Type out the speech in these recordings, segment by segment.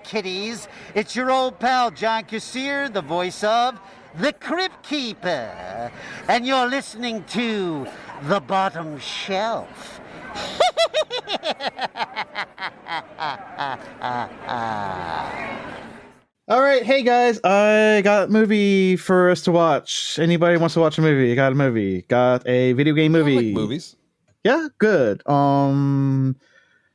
kiddies. It's your old pal, John Kassir, the voice of the Crypt Keeper. And you're listening to The Bottom Shelf. All right, hey guys, I got a movie for us to watch. Anybody wants to watch a movie? Got a movie. Got a video game movie. I like movies. Yeah, good.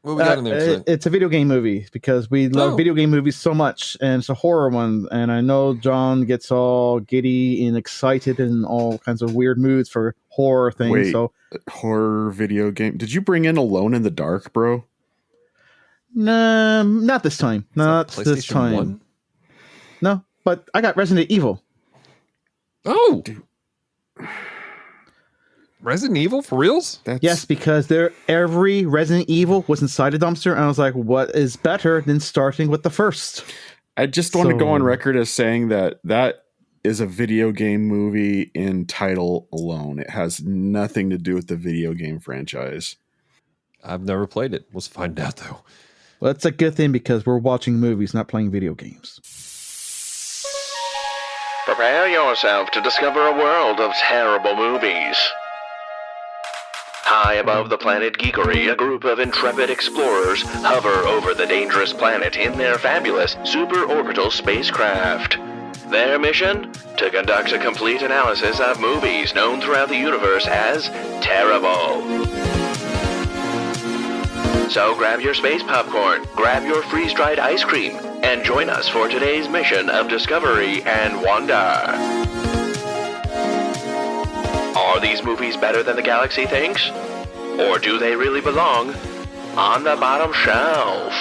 What we got in there today? It's a video game movie because we love video game movies so much, and it's a horror one. And I know John gets all giddy and excited and all kinds of weird moods for horror things. Wait, so horror video game. Did you bring in Alone in the Dark, bro? No, not this time. Not this time. 1? No, but I got Resident Evil. Oh, Resident Evil for reals? Yes, because every Resident Evil was inside a dumpster, and I was like, what is better than starting with the first? I just want to go on record as saying that is a video game movie in title alone. It has nothing to do with the video game franchise. I've never played it. Let's find out, though. Well, that's a good thing because we're watching movies, not playing video games. Prepare yourself to discover a world of terrible movies. High above the planet Geekery, a group of intrepid explorers hover over the dangerous planet in their fabulous superorbital spacecraft. Their mission? To conduct a complete analysis of movies known throughout the universe as terrible. So grab your space popcorn, grab your freeze-dried ice cream, and join us for today's mission of discovery and wonder. Are these movies better than the galaxy thinks? Or do they really belong on the bottom shelf?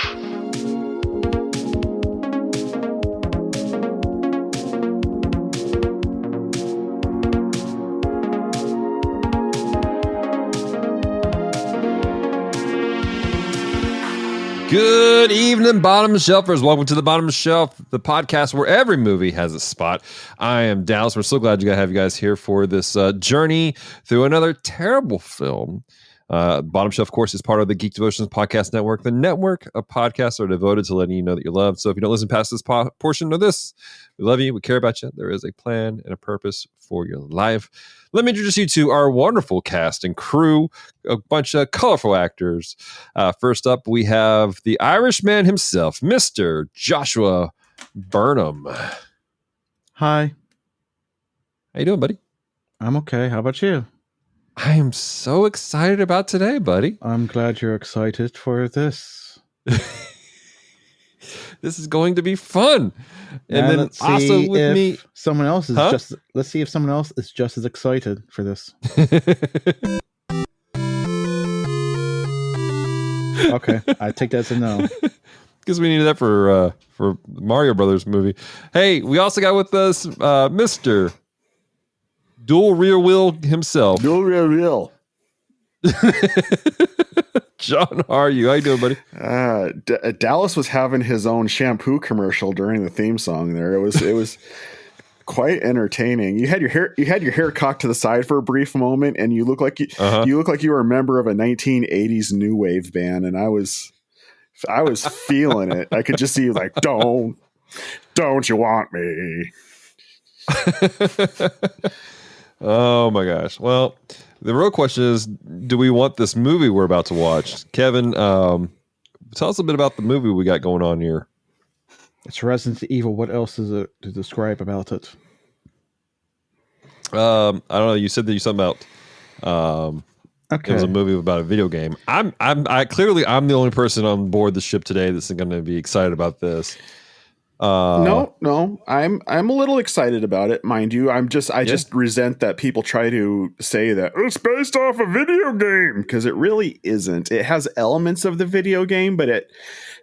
Good evening, Bottom Shelfers. Welcome to the Bottom Shelf, the podcast where every movie has a spot. I am Dallas. We're so glad to have you guys here for this journey through another terrible film. Bottom Shelf, of course, is part of the Geek Devotions Podcast Network. The network of podcasts are devoted to letting you know that you're loved. So if you don't listen past this portion of this, we love you. We care about you. There is a plan and a purpose for your life. Let me introduce you to our wonderful cast and crew, a bunch of colorful actors. First up, we have the Irishman himself, Mr. Joshua Burnham. Hi. How you doing, buddy? I'm okay. How about you? I am so excited about today, buddy. I'm glad you're excited for this. This is going to be fun. And then let's also see with if me, someone else is let's see if someone else is just as excited for this. Okay, I take that as a no. Because we needed that for Mario Brothers movie. Hey, we also got with us Mr. Dual Rear Wheel himself. Dual real real. John, how are you? How you doing, buddy? Dallas was having his own shampoo commercial during the theme song there. It was quite entertaining. You had your hair cocked to the side for a brief moment, and you look like you were a member of a 1980s new wave band, and I was feeling it. I could just see you like, don't you want me? Oh my gosh. Well, the real question is, do we want this movie we're about to watch? Kevin, tell us a bit about the movie we got going on here. It's Resident Evil. What else is it to describe about it? I don't know. You said that you something about it was a movie about a video game. I'm the only person on board the ship today that's going to be excited about this. No, I'm a little excited about it, mind you. I just resent that people try to say that it's based off a video game, because it really isn't. It has elements of the video game, but it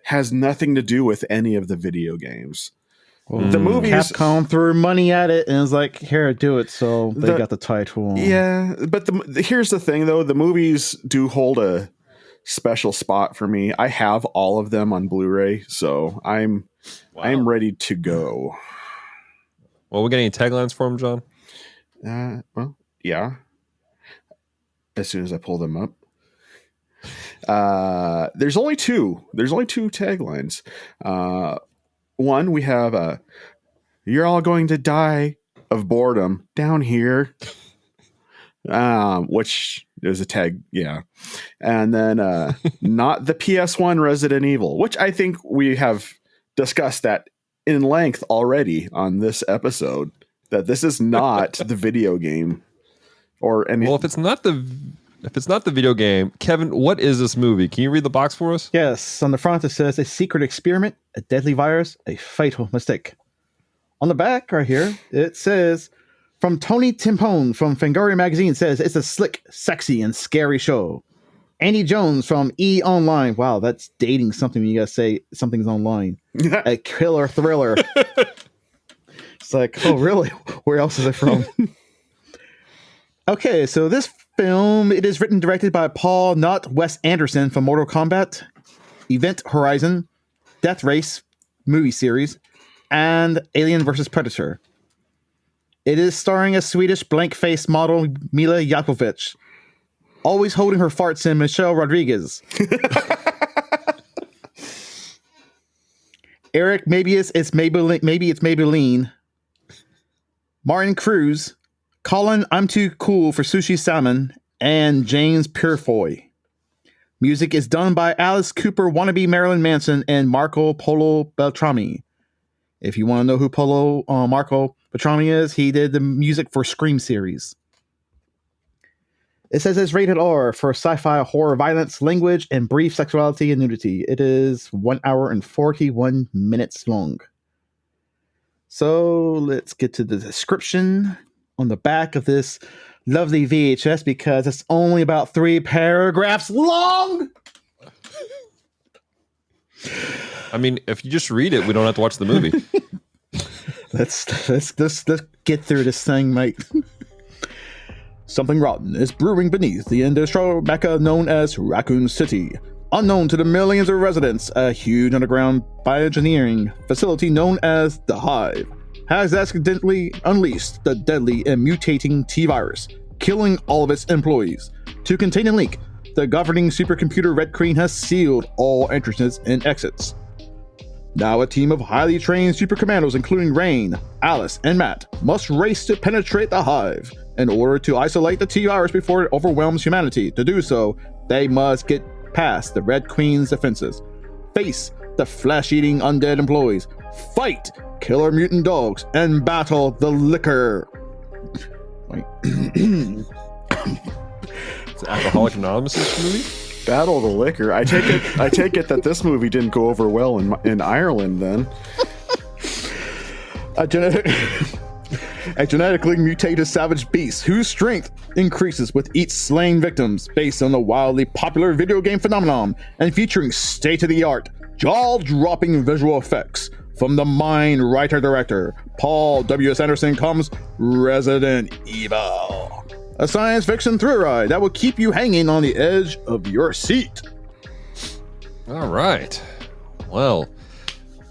has nothing to do with any of the video games. Well, the movies, Capcom threw money at it and was like, "Here, do it." So they got the title. Yeah, but here's the thing, though: the movies do hold a special spot for me. I have all of them on Blu-ray, so I'm ready to go. Well, we got any taglines for him, John? Well, yeah. As soon as I pull them up. There's only two taglines. one, we have "You're all going to die of boredom down here," which is a tag, yeah. And then not the PS1 Resident Evil, which I think we have discussed that in length already on this episode, that this is not the video game or any. Well, if it's not the video game, Kevin, what is this movie? Can you read the box for us? Yes, on the front it says a secret experiment, a deadly virus, a fatal mistake. On the back right here, it says from Tony Timpone from Fangoria Magazine says it's a slick, sexy, and scary show. Andy Jones from E! Online. Wow, that's dating something when you guys say something's online. A killer thriller. It's like, oh, really? Where else is it from? Okay, so this film, it is written and directed by Paul, not Wes Anderson from Mortal Kombat, Event Horizon, Death Race movie series, and Alien vs. Predator. It is starring a Swedish blank-faced model, Milla Jovovich, always holding her farts in Michelle Rodriguez. Eric, maybe it's Maybelline. Martin Cruz, Colin, I'm too cool for sushi salmon, and James Purefoy. Music is done by Alice Cooper, wannabe Marilyn Manson, and Marco Polo Beltrami. If you want to know who Marco Beltrami is, he did the music for Scream series. It says it's rated R for sci-fi, horror, violence, language, and brief sexuality and nudity. It is 1 hour and 41 minutes long. So let's get to the description on the back of this lovely VHS because it's only about 3 paragraphs long. I mean, if you just read it, we don't have to watch the movie. Let's get through this thing, mate. Something rotten is brewing beneath the industrial mecca known as Raccoon City. Unknown to the millions of residents, a huge underground bioengineering facility known as the Hive has accidentally unleashed the deadly and mutating T-virus, killing all of its employees. To contain the leak, the governing supercomputer Red Queen has sealed all entrances and exits. Now a team of highly trained super commandos, including Rain, Alice, and Matt, must race to penetrate the Hive in order to isolate the T-virus before it overwhelms humanity. To do so, they must get past the Red Queen's defenses, face the flesh-eating undead employees, fight killer mutant dogs, and battle the liquor. Wait. It's Alcoholic Anonymous movie? Battle the liquor. I take it that this movie didn't go over well in Ireland then. A genetically mutated savage beast whose strength increases with each slain victims, based on the wildly popular video game phenomenon and featuring state-of-the-art, jaw-dropping visual effects. From the mind writer-director Paul W.S. Anderson comes Resident Evil, a science fiction thrill ride that will keep you hanging on the edge of your seat. All right. Well,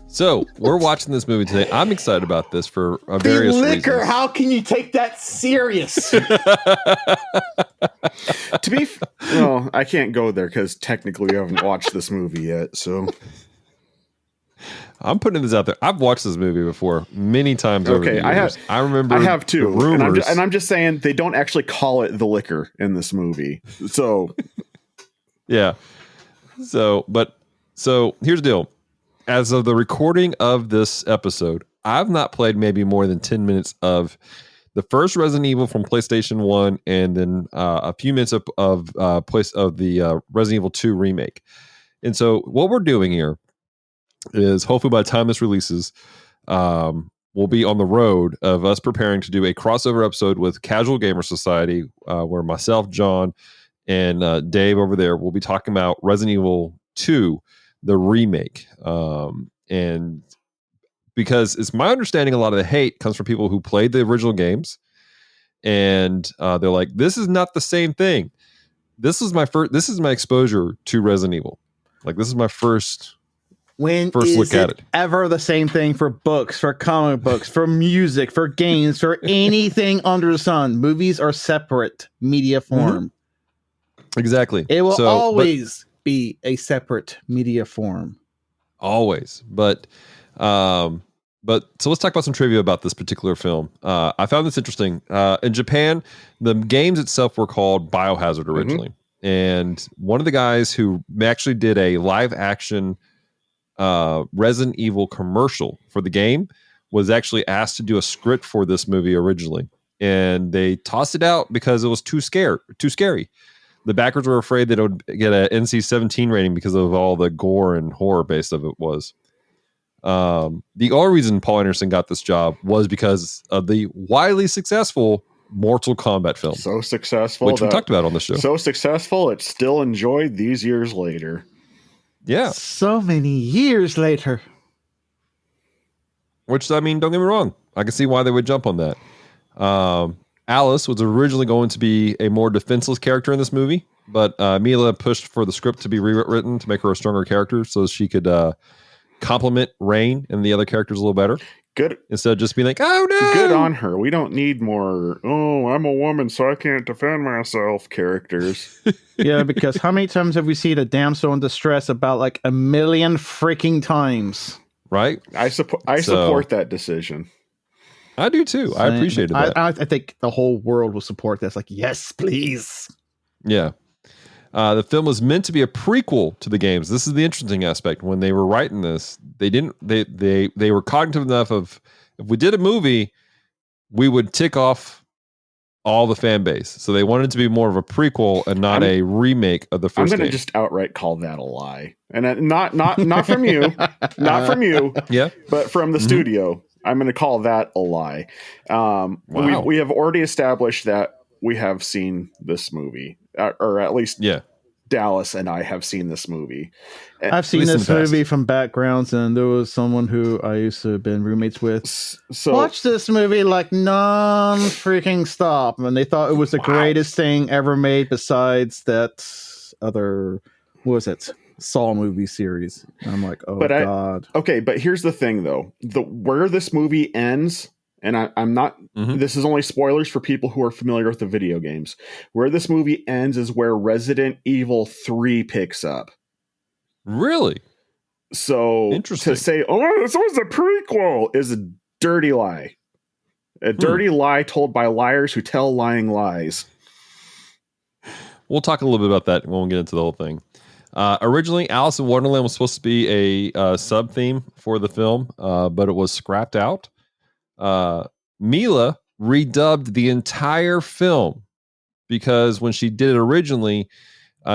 so we're watching this movie today. I'm excited about this for various liquor, reasons. how can you take that serious? Well, I can't go there because technically I haven't watched this movie yet. So I'm putting this out there. I've watched this movie before many times. Over the years. I remember. I have too. Rumors. And I'm just saying they don't actually call it the liquor in this movie. So yeah. So here's the deal. As of the recording of this episode, I've not played maybe more than 10 minutes of the first Resident Evil from PlayStation 1, and then a few minutes of the Resident Evil 2 remake. And so what we're doing here is hopefully by the time this releases, we'll be on the road of us preparing to do a crossover episode with Casual Gamer Society, where myself, John, and Dave over there will be talking about Resident Evil 2, the remake. And because it's my understanding a lot of the hate comes from people who played the original games, and they're like, this is not the same thing. This is my exposure to Resident Evil. Like, this is my first look at it. Ever the same thing for books, for comic books, for music, for games, for anything under the sun? Movies are separate media form. Mm-hmm. Exactly. It will always be a separate media form. Always. But But so let's talk about some trivia about this particular film. I found this interesting. In Japan, the games itself were called Biohazard originally. And one of the guys who actually did a live action Resident Evil commercial for the game was actually asked to do a script for this movie originally. And they tossed it out because it was too scary. The backers were afraid that it would get an NC-17 rating because of all the gore and horror base of it was. The only reason Paul Anderson got this job was because of the widely successful Mortal Kombat film. So successful. Which we talked about on the show. So successful, it's still enjoyed these years later. Yeah. So many years later. Which, I mean, don't get me wrong. I can see why they would jump on that. Alice was originally going to be a more defenseless character in this movie, but Milla pushed for the script to be rewritten to make her a stronger character so she could complement Rain and the other characters a little better. Good. Instead of just being like, oh no. Good on her. We don't need more, oh, I'm a woman, so I can't defend myself characters. Yeah, because how many times have we seen a damsel in distress about like a million freaking times? Right? I support that decision. I do too. I appreciated that. I think the whole world will support this. Like, yes, please. Yeah. The film was meant to be a prequel to the games. This is the interesting aspect. When they were writing this, they were cognitive enough of, if we did a movie, we would tick off all the fan base. So they wanted to be more of a prequel and not a remake of the first game. I'm going to just outright call that a lie. And not from you, not from you, yeah, but from the studio. I'm going to call that a lie. Wow. We have already established that we have seen this movie, or at least Dallas and I have seen this movie. I've seen this movie from backgrounds, and there was someone who I used to have been roommates with. So watch this movie like non-freaking stop, and they thought it was the greatest thing ever made besides that other, what was it? Saw movie series. And I'm like, oh God. Okay, but here's the thing though. Where this movie ends, and I'm not, this is only spoilers for people who are familiar with the video games. Where this movie ends is where Resident Evil 3 picks up. Really? So to say, oh, this was a prequel is a dirty lie. A dirty lie told by liars who tell lying lies. We'll talk a little bit about that when we get into the whole thing. Originally, Alice in Wonderland was supposed to be a sub-theme for the film, but it was scrapped out. Milla redubbed the entire film because when she did it originally,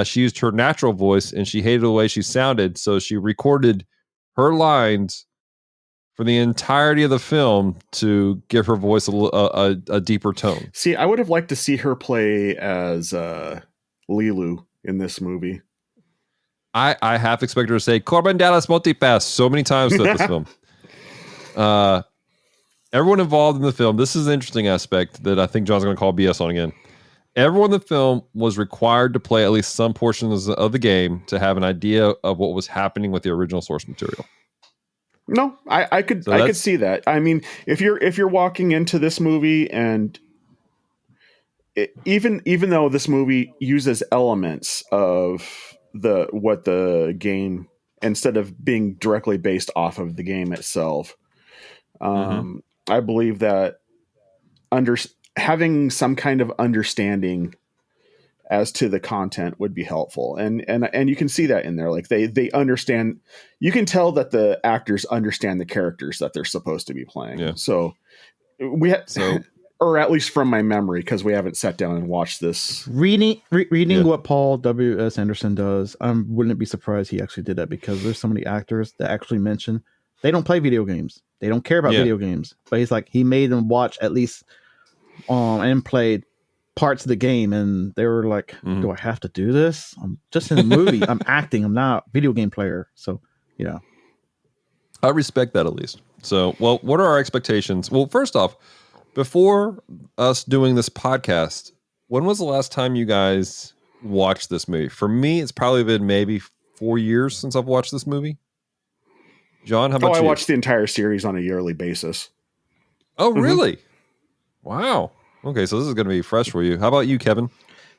she used her natural voice and she hated the way she sounded. So she recorded her lines for the entirety of the film to give her voice a deeper tone. See, I would have liked to see her play as Lilu in this movie. I half expect her to say Corbin Dallas Multipass so many times throughout this film. Everyone involved in the film, this is an interesting aspect that I think John's going to call BS on again. Everyone in the film was required to play at least some portions of the game to have an idea of what was happening with the original source material. No, I could see that. I mean, if you're walking into this movie and even though this movie uses elements of what the game, instead of being directly based off of the game itself, I believe that having some kind of understanding as to the content would be helpful, and you can see that in there. Like they understand. You can tell that the actors understand the characters that they're supposed to be playing. Yeah. So or at least from my memory, because we haven't sat down and watched this. Reading what Paul W.S. Anderson does, I wouldn't be surprised he actually did that, because there's so many actors that actually mention they don't play video games. They don't care about video games. But he's like, he made them watch at least and played parts of the game, and they were like, do I have to do this? I'm just in a movie. I'm acting. I'm not a video game player. So, yeah. I respect that at least. So, well, what are our expectations? Well, first off, before us doing this podcast, when was the last time you guys watched this movie? For me, it's probably been maybe 4 years since I've watched this movie. John, how about you? I watched the entire series on a yearly basis. Oh, really? Wow. Okay, so this is going to be fresh for you. How about you, Kevin?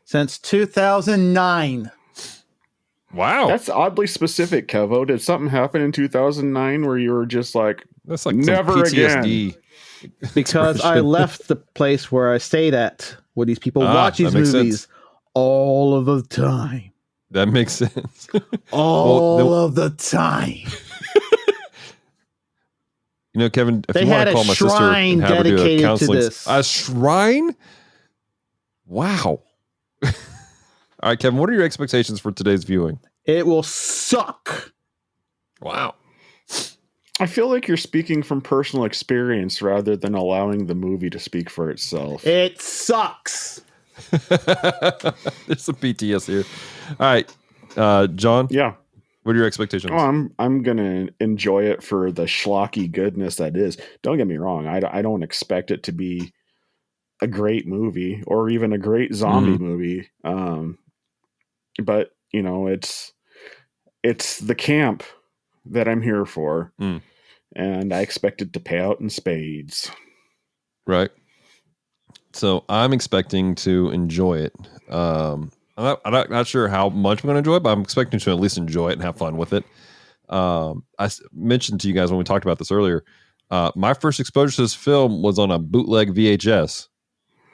Since 2009. Wow. That's oddly specific, Kevo. Did something happen in 2009 where you were just like, that's like never PTSD again? Because I left the place where I stayed at, where these people watch these movies all of the time. That makes sense. all of the time. You know, Kevin, if they you want to call my sister and have her do a counseling, a shrine? Wow. All right, Kevin, what are your expectations for today's viewing? It will suck. Wow. I feel like you're speaking from personal experience rather than allowing the movie to speak for itself. It sucks. There's some PTS here. All right, John. Yeah. What are your expectations? Oh, I'm gonna enjoy it for the schlocky goodness that is. Don't get me wrong. I don't expect it to be a great movie or even a great zombie movie. But you know, it's the camp that I'm here for, and I expect it to pay out in spades. Right. So I'm expecting to enjoy it. I'm not sure how much I'm going to enjoy it, but I'm expecting to at least enjoy it and have fun with it. I mentioned to you guys when we talked about this earlier, my first exposure to this film was on a bootleg VHS.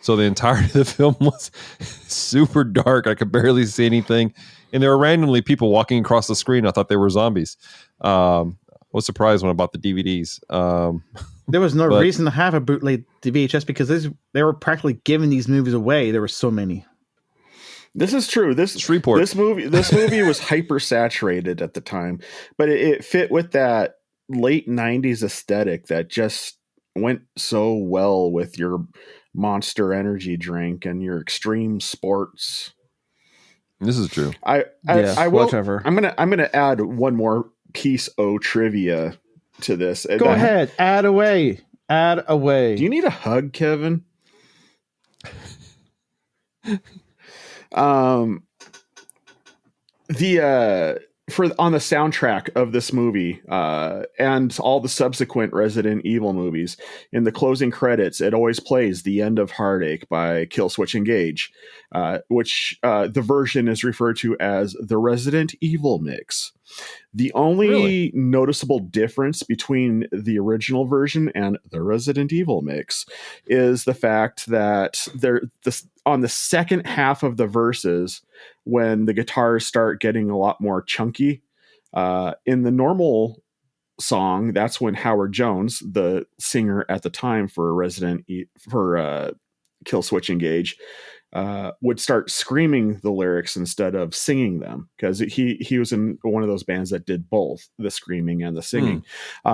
So the entirety of the film was super dark. I could barely see anything. And there were randomly people walking across the screen. I thought they were zombies. I was surprised when I bought the DVDs. There was no reason to have a bootleg VHS because they were practically giving these movies away. There were so many. This is true. This movie was hyper saturated at the time, but it fit with that late 90s aesthetic that just went so well with your Monster Energy drink and your extreme sports. This is true. I will. Whatever. I'm gonna add one more piece of trivia to this. Go ahead. Add away. Do you need a hug, Kevin? On the soundtrack of this movie and all the subsequent Resident Evil movies, in the closing credits, it always plays "The End of Heartache" by Killswitch Engage, which the version is referred to as the Resident Evil mix. The only noticeable difference between the original version and the Resident Evil mix is the fact that on the second half of the verses, when the guitars start getting a lot more chunky, in the normal song, that's when Howard Jones, the singer at the time for Killswitch Engage, would start screaming the lyrics instead of singing them, because he was in one of those bands that did both the screaming and the singing.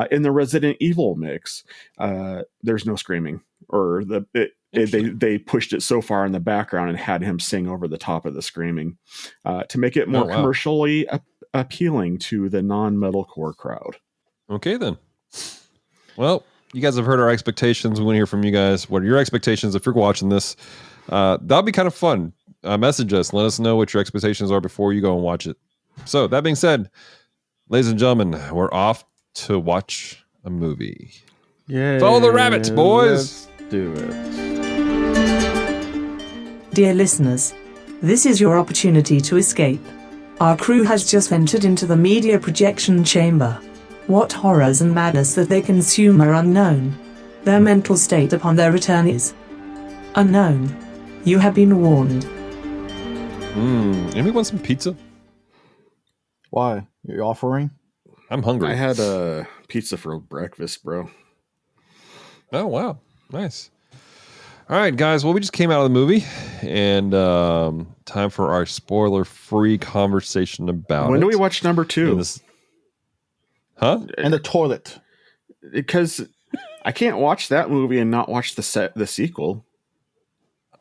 In the Resident Evil mix, there's no screaming, or they pushed it so far in the background and had him sing over the top of the screaming to make it more commercially appealing to the non-metalcore crowd. Okay, then. Well, you guys have heard our expectations. We want to hear from you guys. What are your expectations if you're watching this? That'll be kind of fun. Message us. Let us know what your expectations are before you go and watch it. So, that being said, ladies and gentlemen, we're off to watch a movie. Yeah. Follow the rabbits, boys. Let's do it. Dear listeners, this is your opportunity to escape. Our crew has just entered into the media projection chamber. What horrors and madness that they consume are unknown. Their mental state upon their return is unknown. You have been warned. Anybody want some pizza? Why? You're offering? I'm hungry. I had a pizza for breakfast, bro. Oh, wow. Nice. All right, guys. Well, we just came out of the movie, and time for our spoiler-free conversation about When it. do we watch number 2? Huh? And the toilet. Because I can't watch that movie and not watch the sequel.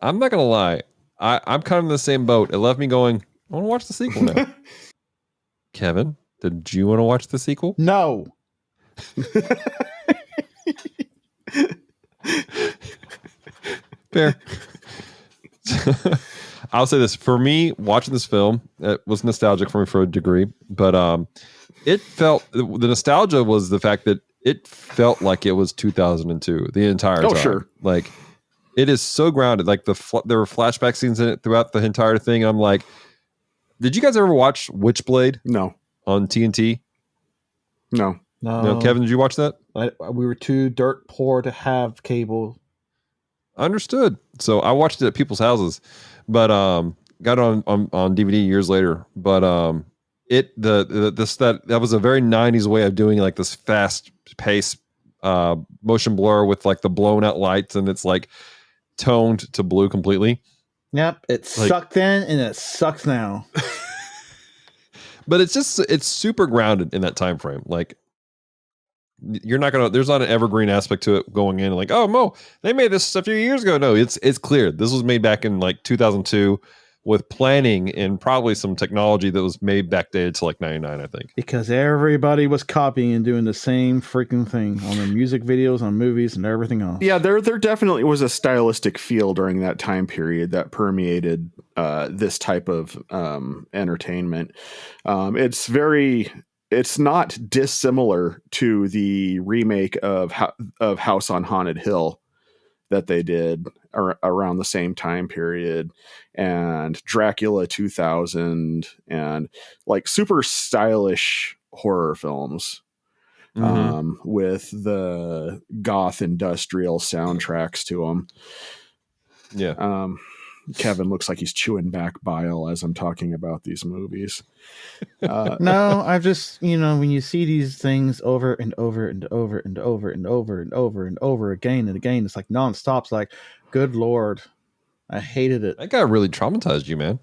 I'm not going to lie. I'm kind of in the same boat. It left me going, I want to watch the sequel now. Kevin, did you want to watch the sequel? No. Fair. I'll say this. For me, watching this film, it was nostalgic for me for a degree, but it felt, the nostalgia was the fact that it felt like it was 2002 the entire time. Oh, sure. Like, it is so grounded. Like, there were flashback scenes in it throughout the entire thing. I'm like, Did you guys ever watch Witchblade No, on TNT? no. No, Kevin, did you watch that? We were too dirt poor to have cable. Understood. So I watched it at people's houses, but got it on DVD years later. But that was a very 90s way of doing like this fast pace motion blur with like the blown out lights, and it's like toned to blue completely. Yep, it sucked then and it sucks now. But it's super grounded in that time frame. Like there's not an evergreen aspect to it going in like, oh, Mo, they made this a few years ago. No, it's clear. This was made back in like 2002 with planning and probably some technology that was made backdated to like 99, I think. Because everybody was copying and doing the same freaking thing on their music videos, on movies, and everything else. Yeah, there definitely was a stylistic feel during that time period that permeated this type of entertainment. It's not dissimilar to the remake of House on Haunted Hill that they did around the same time period, and Dracula 2000, and like super stylish horror films with the goth industrial soundtracks to them. Yeah. Kevin looks like he's chewing back bile as I'm talking about these movies. No, I've just, when you see these things over and over and over and over and over and over and over again and again, it's like nonstop. It's like, good Lord, I hated it. That guy really traumatized you, man.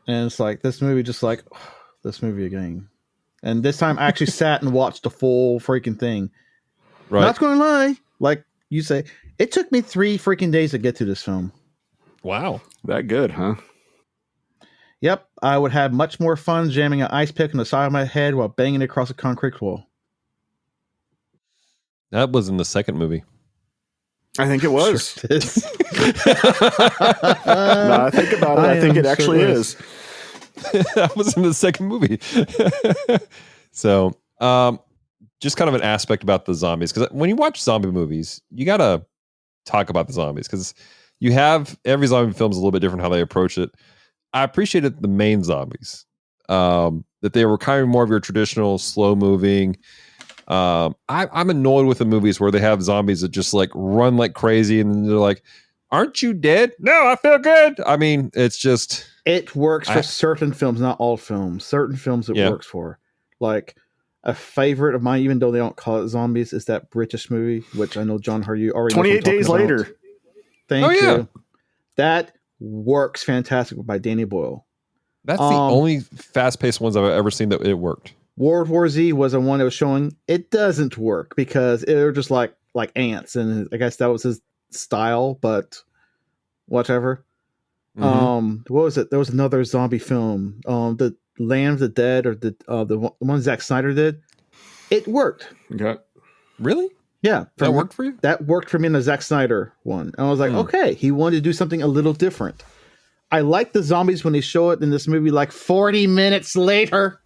And it's like this movie, just like this movie again. And this time I actually sat and watched the full freaking thing. Right. Not going to lie, like you say, it took me 3 freaking days to get to this film. Wow. That good, huh? Yep, I would have much more fun jamming an ice pick on the side of my head while banging it across a concrete wall. That was in the second movie. I think it was. Sure it is. No, I think about it. I think it actually is. That was in the second movie. So, just kind of an aspect about the zombies, because when you watch zombie movies, you gotta talk about the zombies, because you have every zombie film is a little bit different how they approach it. I appreciated the main zombies, that they were kind of more of your traditional slow moving. I'm annoyed with the movies where they have zombies that just like run like crazy and they're like, "Aren't you dead?" "No, I feel good." I mean, it's just, it works for certain films, not all films. Certain films it works for. Like a favorite of mine, even though they don't call it zombies, is that British movie, which I know John heard you already. 28 Days Later. Thank you. That works fantastic by Danny Boyle. That's the only fast-paced ones I've ever seen that it worked. World War Z was the one that was showing it doesn't work because they're just like ants, and I guess that was his style, but whatever. What was it? There was another zombie film, the Land of the Dead, or the one Zack Snyder did. It worked. Okay. Really? Yeah. That worked for you? That worked for me in the Zack Snyder one. And I was like, okay, he wanted to do something a little different. I like the zombies when they show it in this movie like 40 minutes later.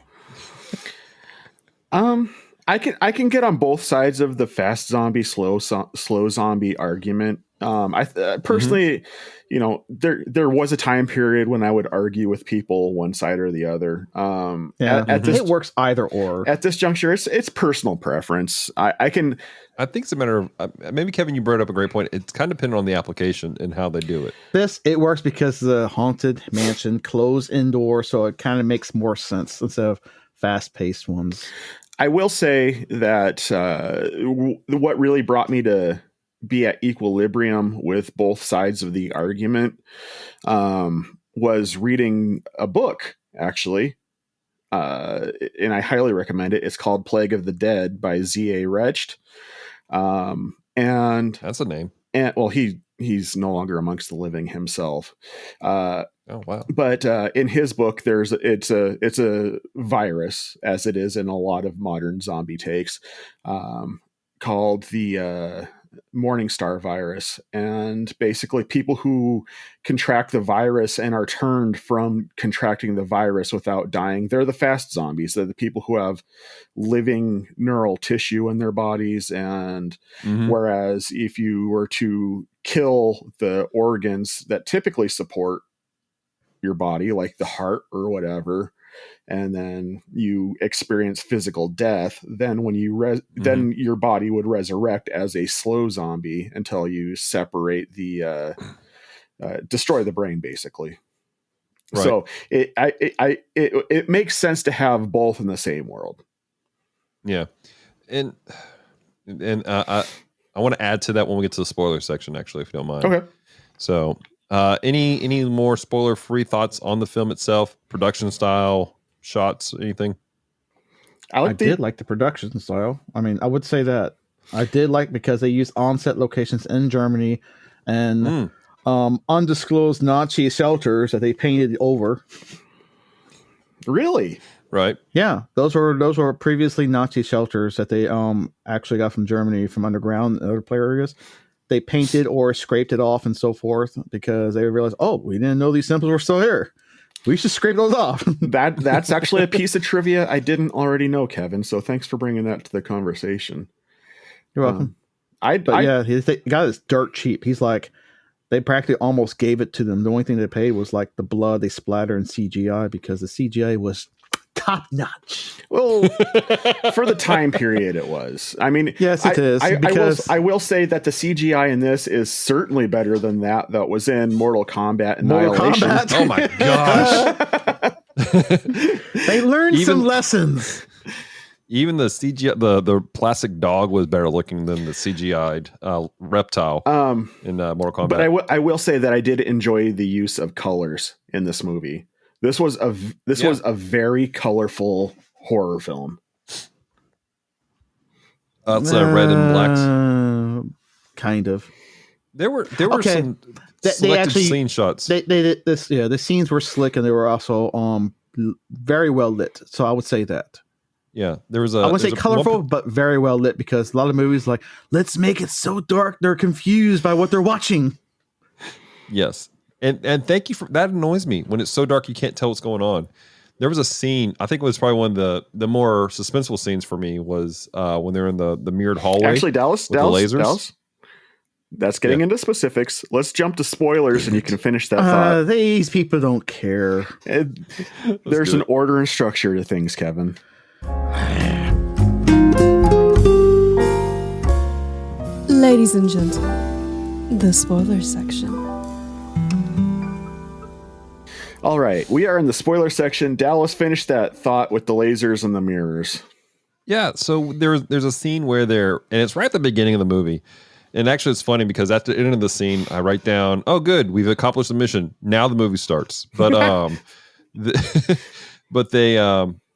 I can get on both sides of the fast zombie, slow zombie argument. I personally, there was a time period when I would argue with people one side or the other. It works either or. At this juncture, it's personal preference. I think it's a matter of maybe, Kevin, you brought up a great point. It's kind of dependent on the application and how they do it. It works because the haunted mansion closed indoor, so it kind of makes more sense instead of fast-paced ones. I will say that what really brought me to be at equilibrium with both sides of the argument was reading a book, actually. And I highly recommend it. It's called Plague of the Dead by Z.A. Recht. And that's a name. And well, he's no longer amongst the living himself. Oh wow! But in his book, it's a virus, as it is in a lot of modern zombie takes, called the Morningstar virus, and basically people who contract the virus and are turned from contracting the virus without dying, they're the fast zombies. They're the people who have living neural tissue in their bodies, and whereas if you were to kill the organs that typically support your body, like the heart or whatever, and then you experience physical death, then when you then your body would resurrect as a slow zombie until you separate the destroy the brain, basically. Right. So it makes sense to have both in the same world. Yeah, and I want to add to that when we get to the spoiler section, actually, if you don't mind. Okay. So, any more spoiler-free thoughts on the film itself, production style, shots, anything? I did like the production style. I mean, I would say that I did like because they used on-set locations in Germany and undisclosed Nazi shelters that they painted over. Really? Right. Yeah, those were previously Nazi shelters that they actually got from Germany, from underground and other play areas. They painted or scraped it off and so forth because they realized, oh, we didn't know these symbols were still here. We should scrape those off. That's actually a piece of trivia I didn't already know, Kevin. So thanks for bringing that to the conversation. You're welcome. He got it dirt cheap. He's like, they practically almost gave it to them. The only thing they paid was like the blood they splatter in CGI because the CGI was top notch. Well, for the time period it was. I mean, yes, it is. I will say that the CGI in this is certainly better than that was in Mortal Kombat Annihilation. Oh my gosh. They learned some lessons. Even the CGI, the plastic dog was better looking than the CGI'd reptile in Mortal Kombat. But I will say that I did enjoy the use of colors in this movie. This was a very colorful horror film. It's red and blacks. Kind of. There were some selected scene shots. They did this. Yeah, the scenes were slick and they were also very well lit. So I would say that. Yeah, there was I wouldn't say colorful, but very well lit because a lot of movies like, let's make it so dark they're confused by what they're watching. Yes. And thank you for that. Annoys me when it's so dark you can't tell what's going on. There was a scene, I think it was probably one of the more suspenseful scenes for me was when they're in the mirrored hallway. Actually, Dallas, the lasers. That's getting into specifics. Let's jump to spoilers and you can finish that thought. These people don't care. There's an order and structure to things, Kevin. Ladies and gentlemen, the spoiler section. All right, we are in the spoiler section. Dallas, finish that thought with the lasers and the mirrors. Yeah, so there's a scene where and it's right at the beginning of the movie. And actually it's funny because at the end of the scene, I write down, oh, good, we've accomplished the mission. Now the movie starts. But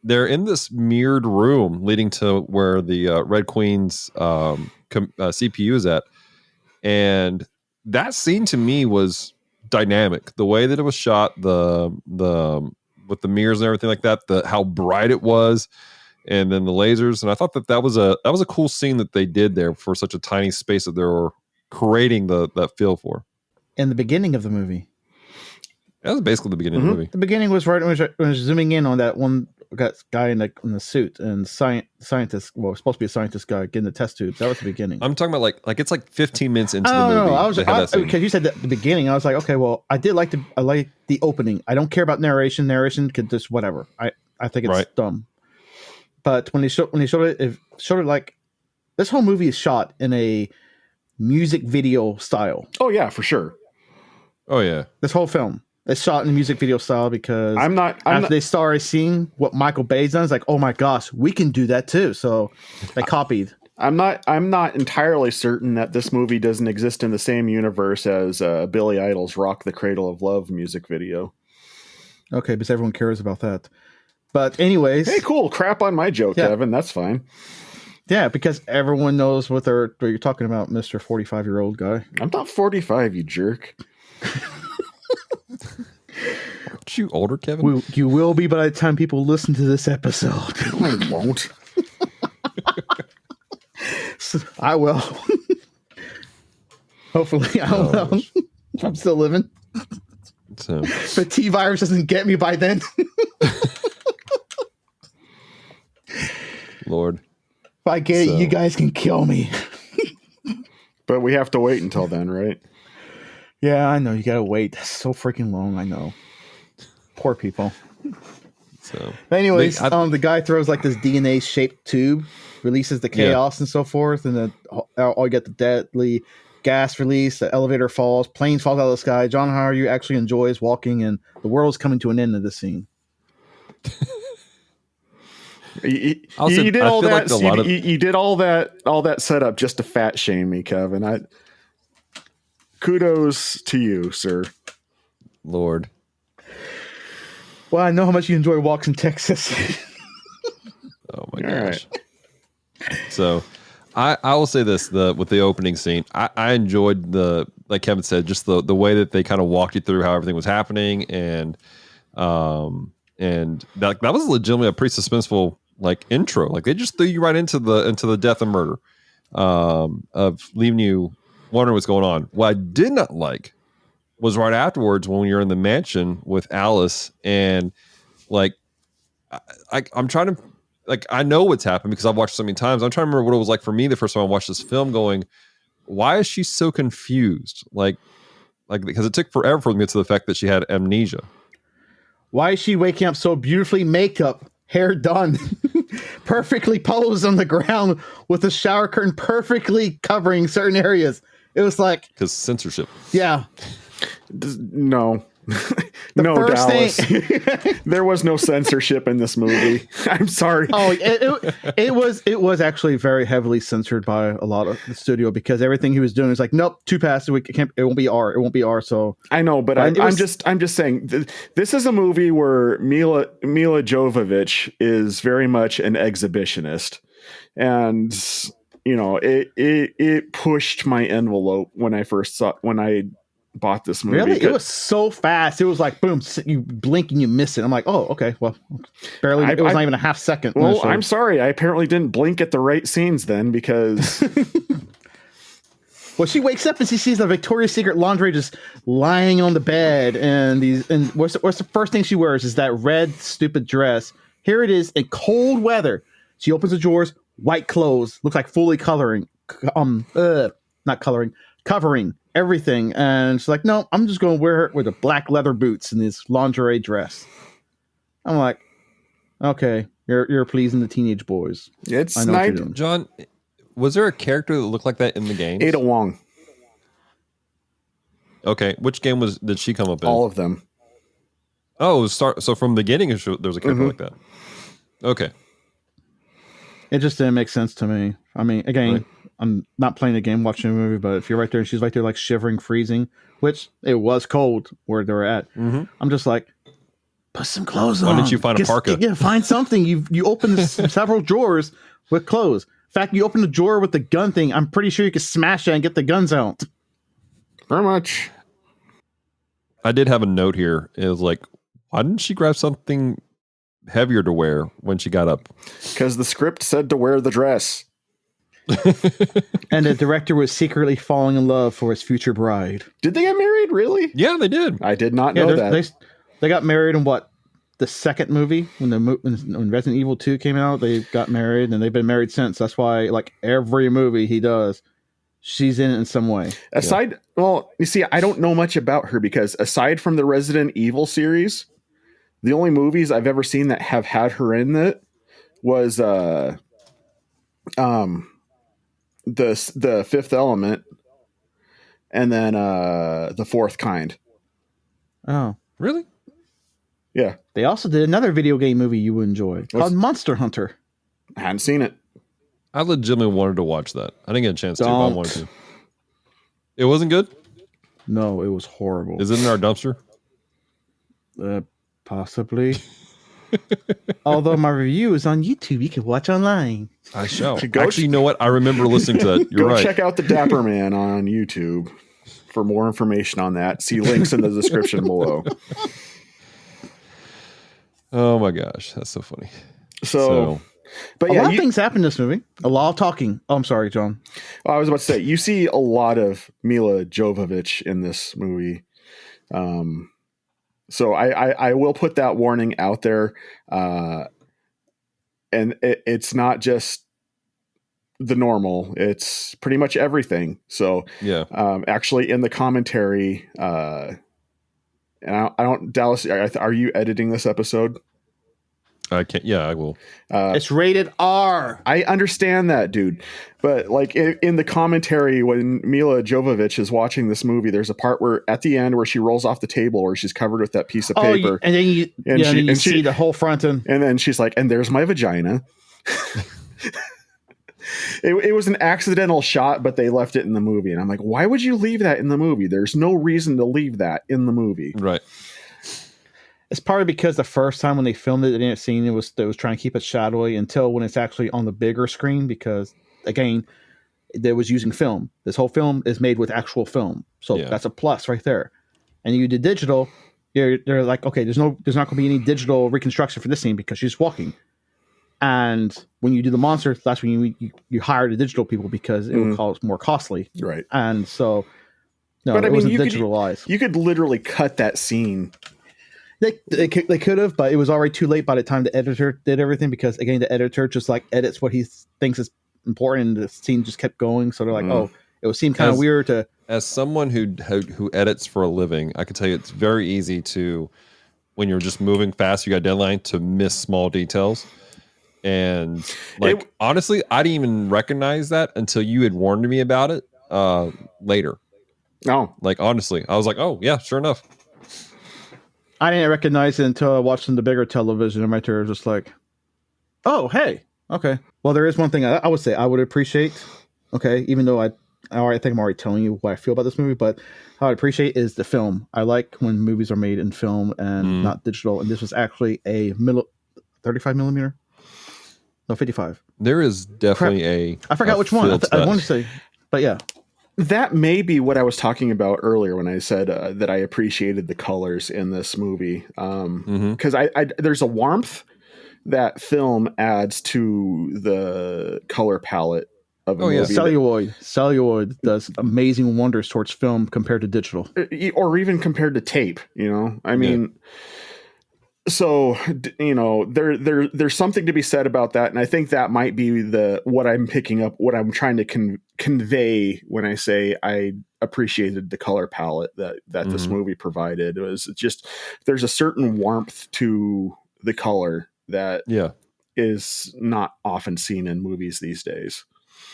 they're in this mirrored room leading to where the Red Queen's CPU is at. And that scene to me was dynamic. The way that it was shot, the with the mirrors and everything like that, how bright it was, and then the lasers. And I thought that was a cool scene that they did there for such a tiny space that they were creating that feel for. In the beginning of the movie. That was basically the beginning of the movie. The beginning was right when I was zooming in on that one guy in the suit and scientist. Well, supposed to be a scientist guy getting the test tubes. That was the beginning. I'm talking about like it's like 15 minutes into the movie. No, I was because you said that at the beginning. I was like, okay, well, I like the opening. I don't care about narration. Narration could just whatever. I think it's dumb. But when they showed it like this whole movie is shot in a music video style. Oh yeah, for sure. Oh yeah, this whole film. It's shot in a music video style because they started seeing what Michael Bay's done, it's like, oh my gosh, we can do that too. So they copied. I'm not entirely certain that this movie doesn't exist in the same universe as Billy Idol's "Rock the Cradle of Love" music video. Okay, because everyone cares about that. But anyways, hey, cool. Crap on my joke, Kevin. That's fine. Yeah, because everyone knows what you're talking about, Mr. 45-year-old guy. I'm not 45, you jerk. Aren't you older, Kevin? You will be by the time people listen to this episode. I won't. I will. Hopefully, I will. If I'm still living. So. But T-Virus doesn't get me by then. Lord. If I get it, you guys can kill me. But we have to wait until then, right? Yeah, I know. You gotta wait. That's so freaking long. I know. poor people. So, But anyways, the guy throws like this DNA shaped tube, releases the chaos and so forth, and then all you get the deadly gas release. The elevator falls, planes fall out of the sky. John Haryu actually enjoys walking, and the world is coming to an end of this scene. You did all that. You did all that setup just to fat shame me, Kevin. Kudos to you, sir. Lord. Well, I know how much you enjoy walks in Texas. Oh my gosh. Right. So I will say this, with the opening scene, I enjoyed like Kevin said, just the way that they kind of walked you through how everything was happening, and that was legitimately a pretty suspenseful like intro. Like they just threw you right into the death and murder of leaving you wondering what's going on. What I did not like was right afterwards when you're in the mansion with Alice, and like I'm trying to, like, I know what's happened because I've watched so many times. I'm trying to remember what it was like for me the first time I watched this film, going, why is she so confused? Like because it took forever for me to get to the fact that she had amnesia. Why is she waking up so beautifully makeup, hair done, perfectly posed on the ground with a shower curtain perfectly covering certain areas? It was like, because censorship. Yeah. No. No, Dallas. There was no censorship in this movie. I'm sorry. Oh, it was actually very heavily censored by a lot of the studio, because everything he was doing is like, nope, too fast. It won't be R. It won't be R. So I know, but I'm just saying this is a movie where Milla Jovovich is very much an exhibitionist, and you know it pushed my envelope when I bought this movie. Really? It was so fast. It was like, boom, you blink and you miss it. I'm like, oh, okay, well, barely. It was not even a half second. Well, I'm sorry. I apparently didn't blink at the right scenes then, because... Well, she wakes up and she sees the Victoria's Secret laundry just lying on the bed, and what's the first thing she wears is that red stupid dress. Here it is in cold weather. She opens the drawers, white clothes, looks like fully covering everything, and she's like, no, I'm just going to wear her with the black leather boots and this lingerie dress. I'm like, okay, you're pleasing the teenage boys. It's I know what you're doing. John, was there a character that looked like that in the game? Ada Wong. Okay, which game did she come up in? All of them. Oh, so from the beginning there's a character like that. Okay. It just didn't make sense to me. I mean, again, right. I'm not playing the game, watching the movie, but if you're right there and she's right there like shivering, freezing, which it was cold where they were at, I'm just like, put some clothes on. Why didn't you find a parka? Yeah, find something. You opened several drawers with clothes. In fact, you opened a drawer with the gun thing. I'm pretty sure you could smash it and get the guns out. Very much. I did have a note here. It was like, why didn't she grab something heavier to wear when she got up? Because the script said to wear the dress. And the director was secretly falling in love for his future bride. Did they get married? Really? Yeah, they did. I did not know that. They got married in what? The second movie, when Resident Evil 2 came out, they got married, and they've been married since. That's why, like, every movie he does, she's in it in some way. Well, you see, I don't know much about her, because aside from the Resident Evil series, the only movies I've ever seen that have had her in it was the Fifth Element, and then The Fourth Kind. Oh, really? Yeah. They also did another video game movie you would enjoy called Monster Hunter. I hadn't seen it. I legitimately wanted to watch that. I didn't get a chance to, but I wanted to. It wasn't good? No, it was horrible. Is it in our dumpster? Possibly. Although my review is on YouTube, you can watch online. I shall. Actually, you know what? I remember listening to that. You're right. Check out the Dapper Man on YouTube for more information on that. See links in the description below. Oh my gosh, that's so funny. So but a lot of things happen in this movie. A lot of talking. Oh, I'm sorry, John. I was about to say, you see a lot of Milla Jovovich in this movie. So I will put that warning out there. And it's not just the normal. It's pretty much everything. So yeah. Actually in the commentary, and I don't, Dallas, are you editing this episode? I can't. Yeah, I will. It's rated R. I understand that, dude. But like in the commentary, when Milla Jovovich is watching this movie, there's a part where at the end where she rolls off the table where she's covered with that piece of paper. And then you see the whole front end. And then she's like, and there's my vagina. It was an accidental shot, but they left it in the movie. And I'm like, why would you leave that in the movie? There's no reason to leave that in the movie. Right. It's probably because the first time when they filmed it, they didn't see it was trying to keep it shadowy until when it's actually on the bigger screen. Because again, they was using film. This whole film is made with actual film, so that's a plus right there. And you did digital, they're like, okay, there's not going to be any digital reconstruction for this scene because she's walking. And when you do the monster, that's when you hire the digital people because it would cost more costly, right? And so, no, but it wasn't digitalized. You could literally cut that scene. They could have, but it was already too late by the time the editor did everything because, again, the editor just like edits what he thinks is important and the scene just kept going. So they're like, oh, it would seem kind of weird to... As someone who edits for a living, I can tell you it's very easy to, when you're just moving fast, you got a deadline, to miss small details. And honestly, I didn't even recognize that until you had warned me about it later. Oh. Like, honestly, I was like, oh, yeah, sure enough. I didn't recognize it until I watched on the bigger television. And right there, just like, oh, hey, okay. Well, there is one thing I would say I would appreciate. Okay, even though I think I'm already telling you what I feel about this movie, but how I appreciate is the film. I like when movies are made in film and not digital. And this was actually a 35 millimeter. No, 55. There is definitely I forgot which one. I want to say, but yeah. That may be what I was talking about earlier when I said that I appreciated the colors in this movie. Because there's a warmth that film adds to the color palette of a movie. Celluloid does amazing wonders towards film compared to digital. Or even compared to tape, I mean... So, there's something to be said about that. And I think that might be what I'm picking up, what I'm trying to convey when I say I appreciated the color palette that this movie provided. It was just, there's a certain warmth to the color that is not often seen in movies these days.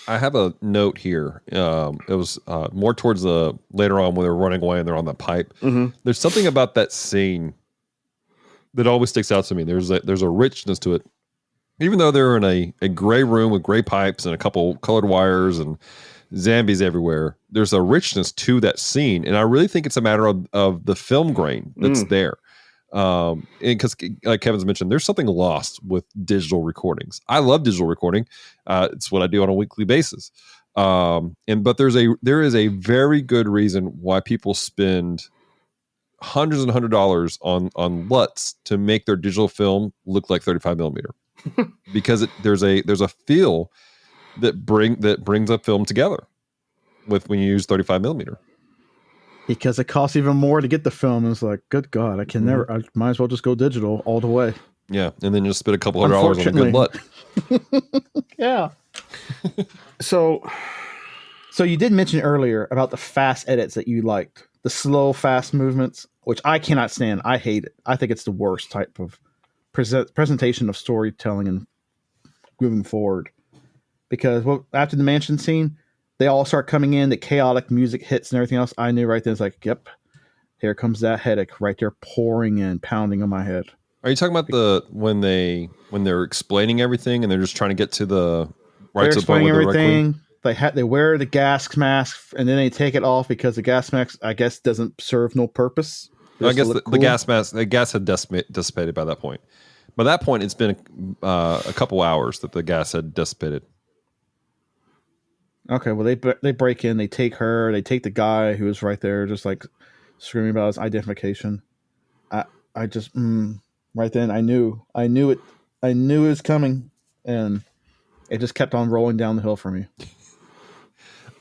I have a note here. It was more towards later on when they're running away and they're on the pipe. There's something about that scene that always sticks out to me. There's a richness to it, even though they're in a gray room with gray pipes and a couple colored wires and zombies everywhere. There's a richness to that scene, and I really think it's a matter of the film grain that's there. Because, like Kevin's mentioned, there's something lost with digital recordings. I love digital recording. It's what I do on a weekly basis. But there is a very good reason why people spend hundreds and $100s on LUTs to make their digital film look like 35 millimeter, because there's a feel that brings a film together when you use 35 millimeter. Because it costs even more to get the film. It's like, good God, I might as well just go digital all the way. Yeah, and then just spend a couple $100 on a good LUT. Yeah. So you did mention earlier about the fast edits that you liked. The slow, fast movements, which I cannot stand. I hate it. I think it's the worst type of presentation of storytelling and moving forward. Because after the mansion scene, they all start coming in, the chaotic music hits and everything else. I knew right then, it's like, yep, here comes that headache right there pouring in, pounding on my head. Are you talking about when they're explaining everything and they're just trying to get to the right to the point with everything? They wear the gas mask and then they take it off because the gas mask, I guess, doesn't serve no purpose. I guess the gas mask, the gas had dissipated by that point. By that point, it's been a couple hours that the gas had dissipated. Okay, well, they break in, they take her, they take the guy who was right there, just like screaming about his identification. I just right then I knew it was coming, and it just kept on rolling down the hill for me.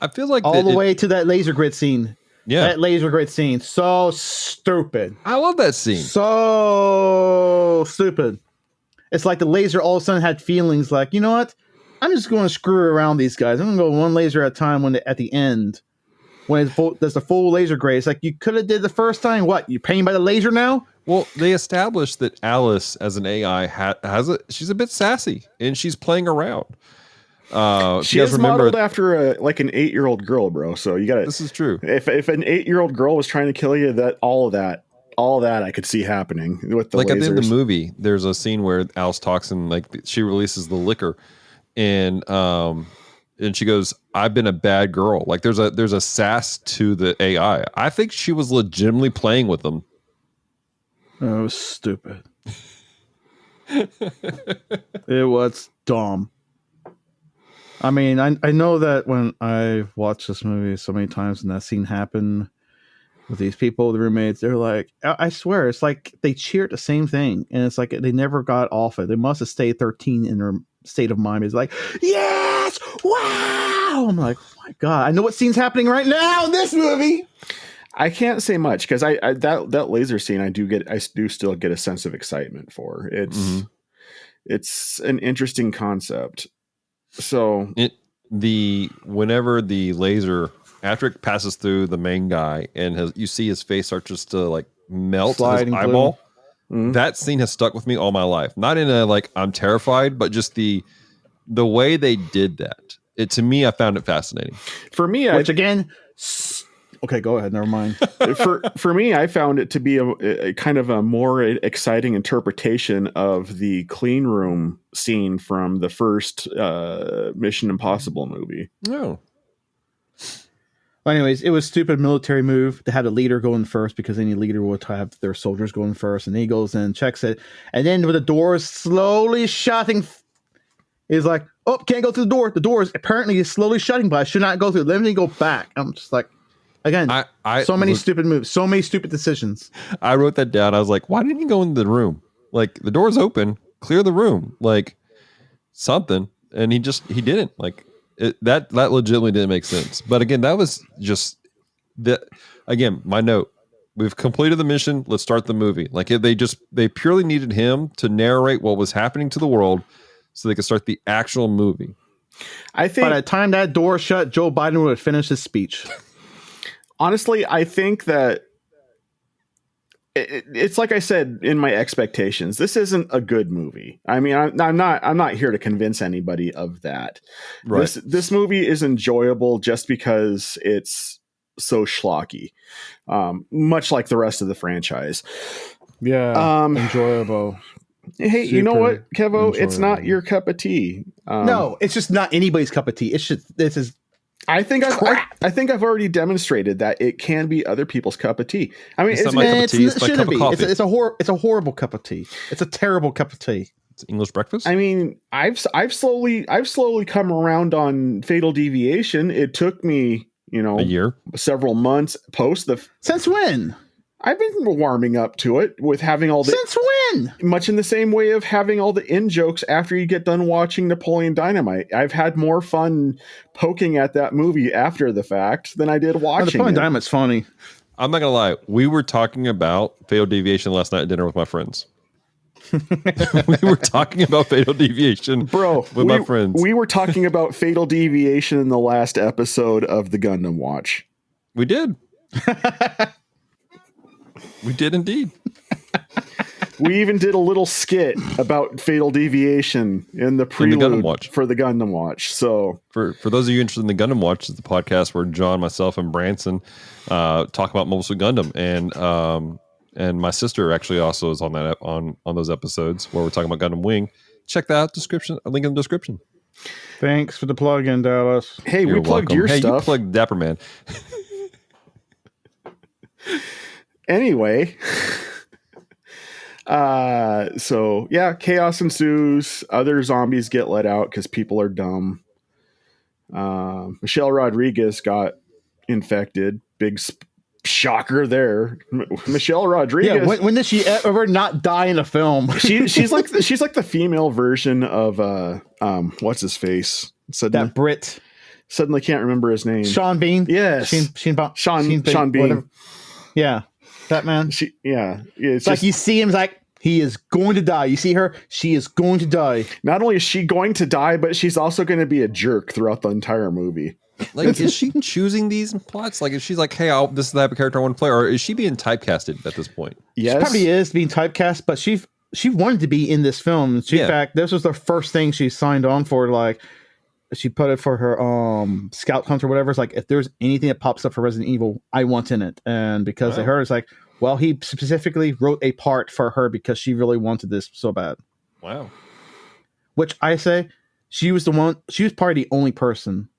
I feel like all the way to that laser grid scene. Yeah, that laser grid scene, so stupid. I love that scene. So stupid. It's like the laser all of a sudden had feelings like, you know what? I'm just going to screw around these guys. I'm going to go one laser at a time at the end. when there's the full laser gray. It's like you could have did the first time. What, you're paying by the laser now? Well, they established that Alice as an AI she's a bit sassy and she's playing around. She is modeled after an 8-year-old girl, bro. So you got to. This is true. If an 8-year-old girl was trying to kill you, all of that I could see happening with the lasers. At the end of the movie, there's a scene where Alice talks and she releases the liquor, and she goes, "I've been a bad girl." Like there's a sass to the AI. I think she was legitimately playing with them. Oh, it was stupid. It was dumb. I mean, I know that when I've watched this movie so many times and that scene happened with these people, the roommates, they're like, I swear, it's like they cheered the same thing. And it's like they never got off it. They must have stayed 13 in their state of mind. It's like, yes! Wow! I'm like, oh my God, I know what scene's happening right now in this movie. I can't say much because that laser scene I do still get a sense of excitement for. It's an interesting concept. So whenever the laser, after it passes through the main guy and you see his face start just to melt his eyeball, that scene has stuck with me all my life. Not in a I'm terrified, but just the way they did that. To me, I found it fascinating. For me, okay, go ahead. Never mind. For me, I found it to be a kind of a more exciting interpretation of the clean room scene from the first Mission Impossible movie. No. Well, anyways, it was a stupid military move to have the leader go in first because any leader would have their soldiers go in first, and he goes in and checks it. And then with the doors slowly shutting, he's like, oh, can't go through the door. The door is apparently slowly shutting, but I should not go through. Let me go back. I'm just like, again, so many stupid moves, so many stupid decisions. I wrote that down. I was like, why didn't he go into the room? The door's open, clear the room, something. And he didn't. That legitimately didn't make sense. But again, that was just my note. We've completed the mission. Let's start the movie. They purely needed him to narrate what was happening to the world so they could start the actual movie. I think by the time that door shut, Joe Biden would have finished his speech. Honestly, I think that it's like I said in my expectations. This isn't a good movie. I mean, I'm not here to convince anybody of that. Right. This movie is enjoyable just because it's so schlocky, much like the rest of the franchise. Yeah, enjoyable. Hey, you know what, Kevo? It's not your cup of tea. No, it's just not anybody's cup of tea. It's just this is. I think I've already demonstrated that it can be other people's cup of tea. I mean, it shouldn't be. It's a horrible cup of tea. It's a terrible cup of tea. It's English breakfast. I mean, I've slowly come around on Fatal Deviation. It took me, a year, several months post Since when? I've been warming up to it with having all the... Since when? Much in the same way of having all the in-jokes after you get done watching Napoleon Dynamite. I've had more fun poking at that movie after the fact than I did watching Napoleon Dynamite's funny. I'm not going to lie. We were talking about Fatal Deviation last night at dinner with my friends. We were talking about Fatal Deviation with my friends. We were talking about Fatal Deviation in the last episode of the Gundam Watch. We did. We did indeed. We even did a little skit about Fatal Deviation in the prelude for the Gundam Watch. So for those of you interested in the Gundam Watch, it's the podcast where John, myself, and Branson talk about Mobile Suit Gundam, and my sister actually also is on that on those episodes where we're talking about Gundam Wing. Check that out. Link in the description. Thanks for the plug-in, Dallas. Hey, we plugged your stuff. You plugged Dapper Man. Anyway, so yeah, chaos ensues. Other zombies get let out because people are dumb. Michelle Rodriguez got infected. Big shocker there. Michelle Rodriguez. Yeah, when did she ever not die in a film? she's like the female version of what's his face? That Brit. Suddenly can't remember his name. Sean Bean. Yes, Sean Bean. Yeah. That man. It's like you see him, like he is going to die. You see her, she is going to die. Not only is she going to die, but she's also going to be a jerk throughout the entire movie. Like, is she choosing these plots? Like, is she like, hey, this is the type of character I want to play, or is she being typecasted at this point? Yes. She probably is being typecast, but she wanted to be in this film. In fact, this was the first thing she signed on for. Like, she put it for her scout hunt or whatever. It's like, if there's anything that pops up for Resident Evil, I want in it. And because of her, it's like, well, he specifically wrote a part for her because she really wanted this so bad. Wow. Which I say, she was probably the only person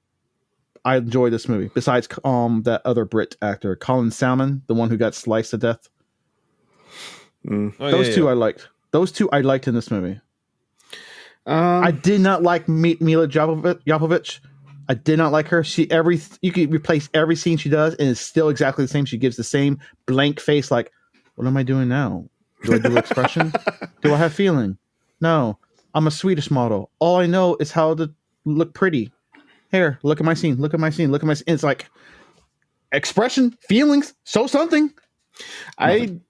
I enjoyed this movie, besides that other Brit actor, Colin Salmon, the one who got sliced to death. Those two I liked. Those two I liked in this movie. I did not like Milla Jovovich. I did not like her. You can replace every scene she does, and it's still exactly the same. She gives the same blank face, like, what am I doing now? Do I do expression? Do I have feeling? No. I'm a Swedish model. All I know is how to look pretty. Here, look at my scene. Look at my scene. Look at my scene. It's like expression, feelings, show something. I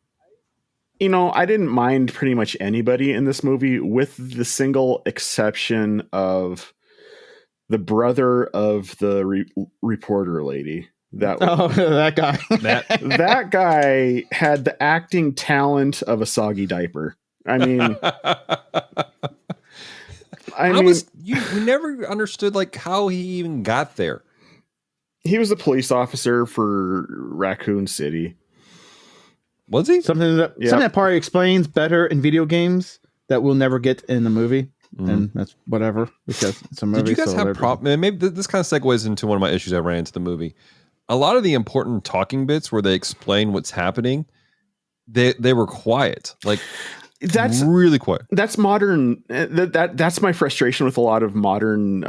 didn't mind pretty much anybody in this movie, with the single exception of the brother of the reporter lady. That guy. That guy had the acting talent of a soggy diaper. I mean, we never understood like how he even got there. He was a police officer for Raccoon City. Was he? Something that probably explains better in video games that we'll never get in the movie. And that's whatever, because it's a movie. Did you guys have problem? Maybe this kind of segues into one of my issues I ran into the movie. A lot of the important talking bits where they explain what's happening, they were quiet. Like, that's really quiet. That's modern. That's my frustration with a lot of modern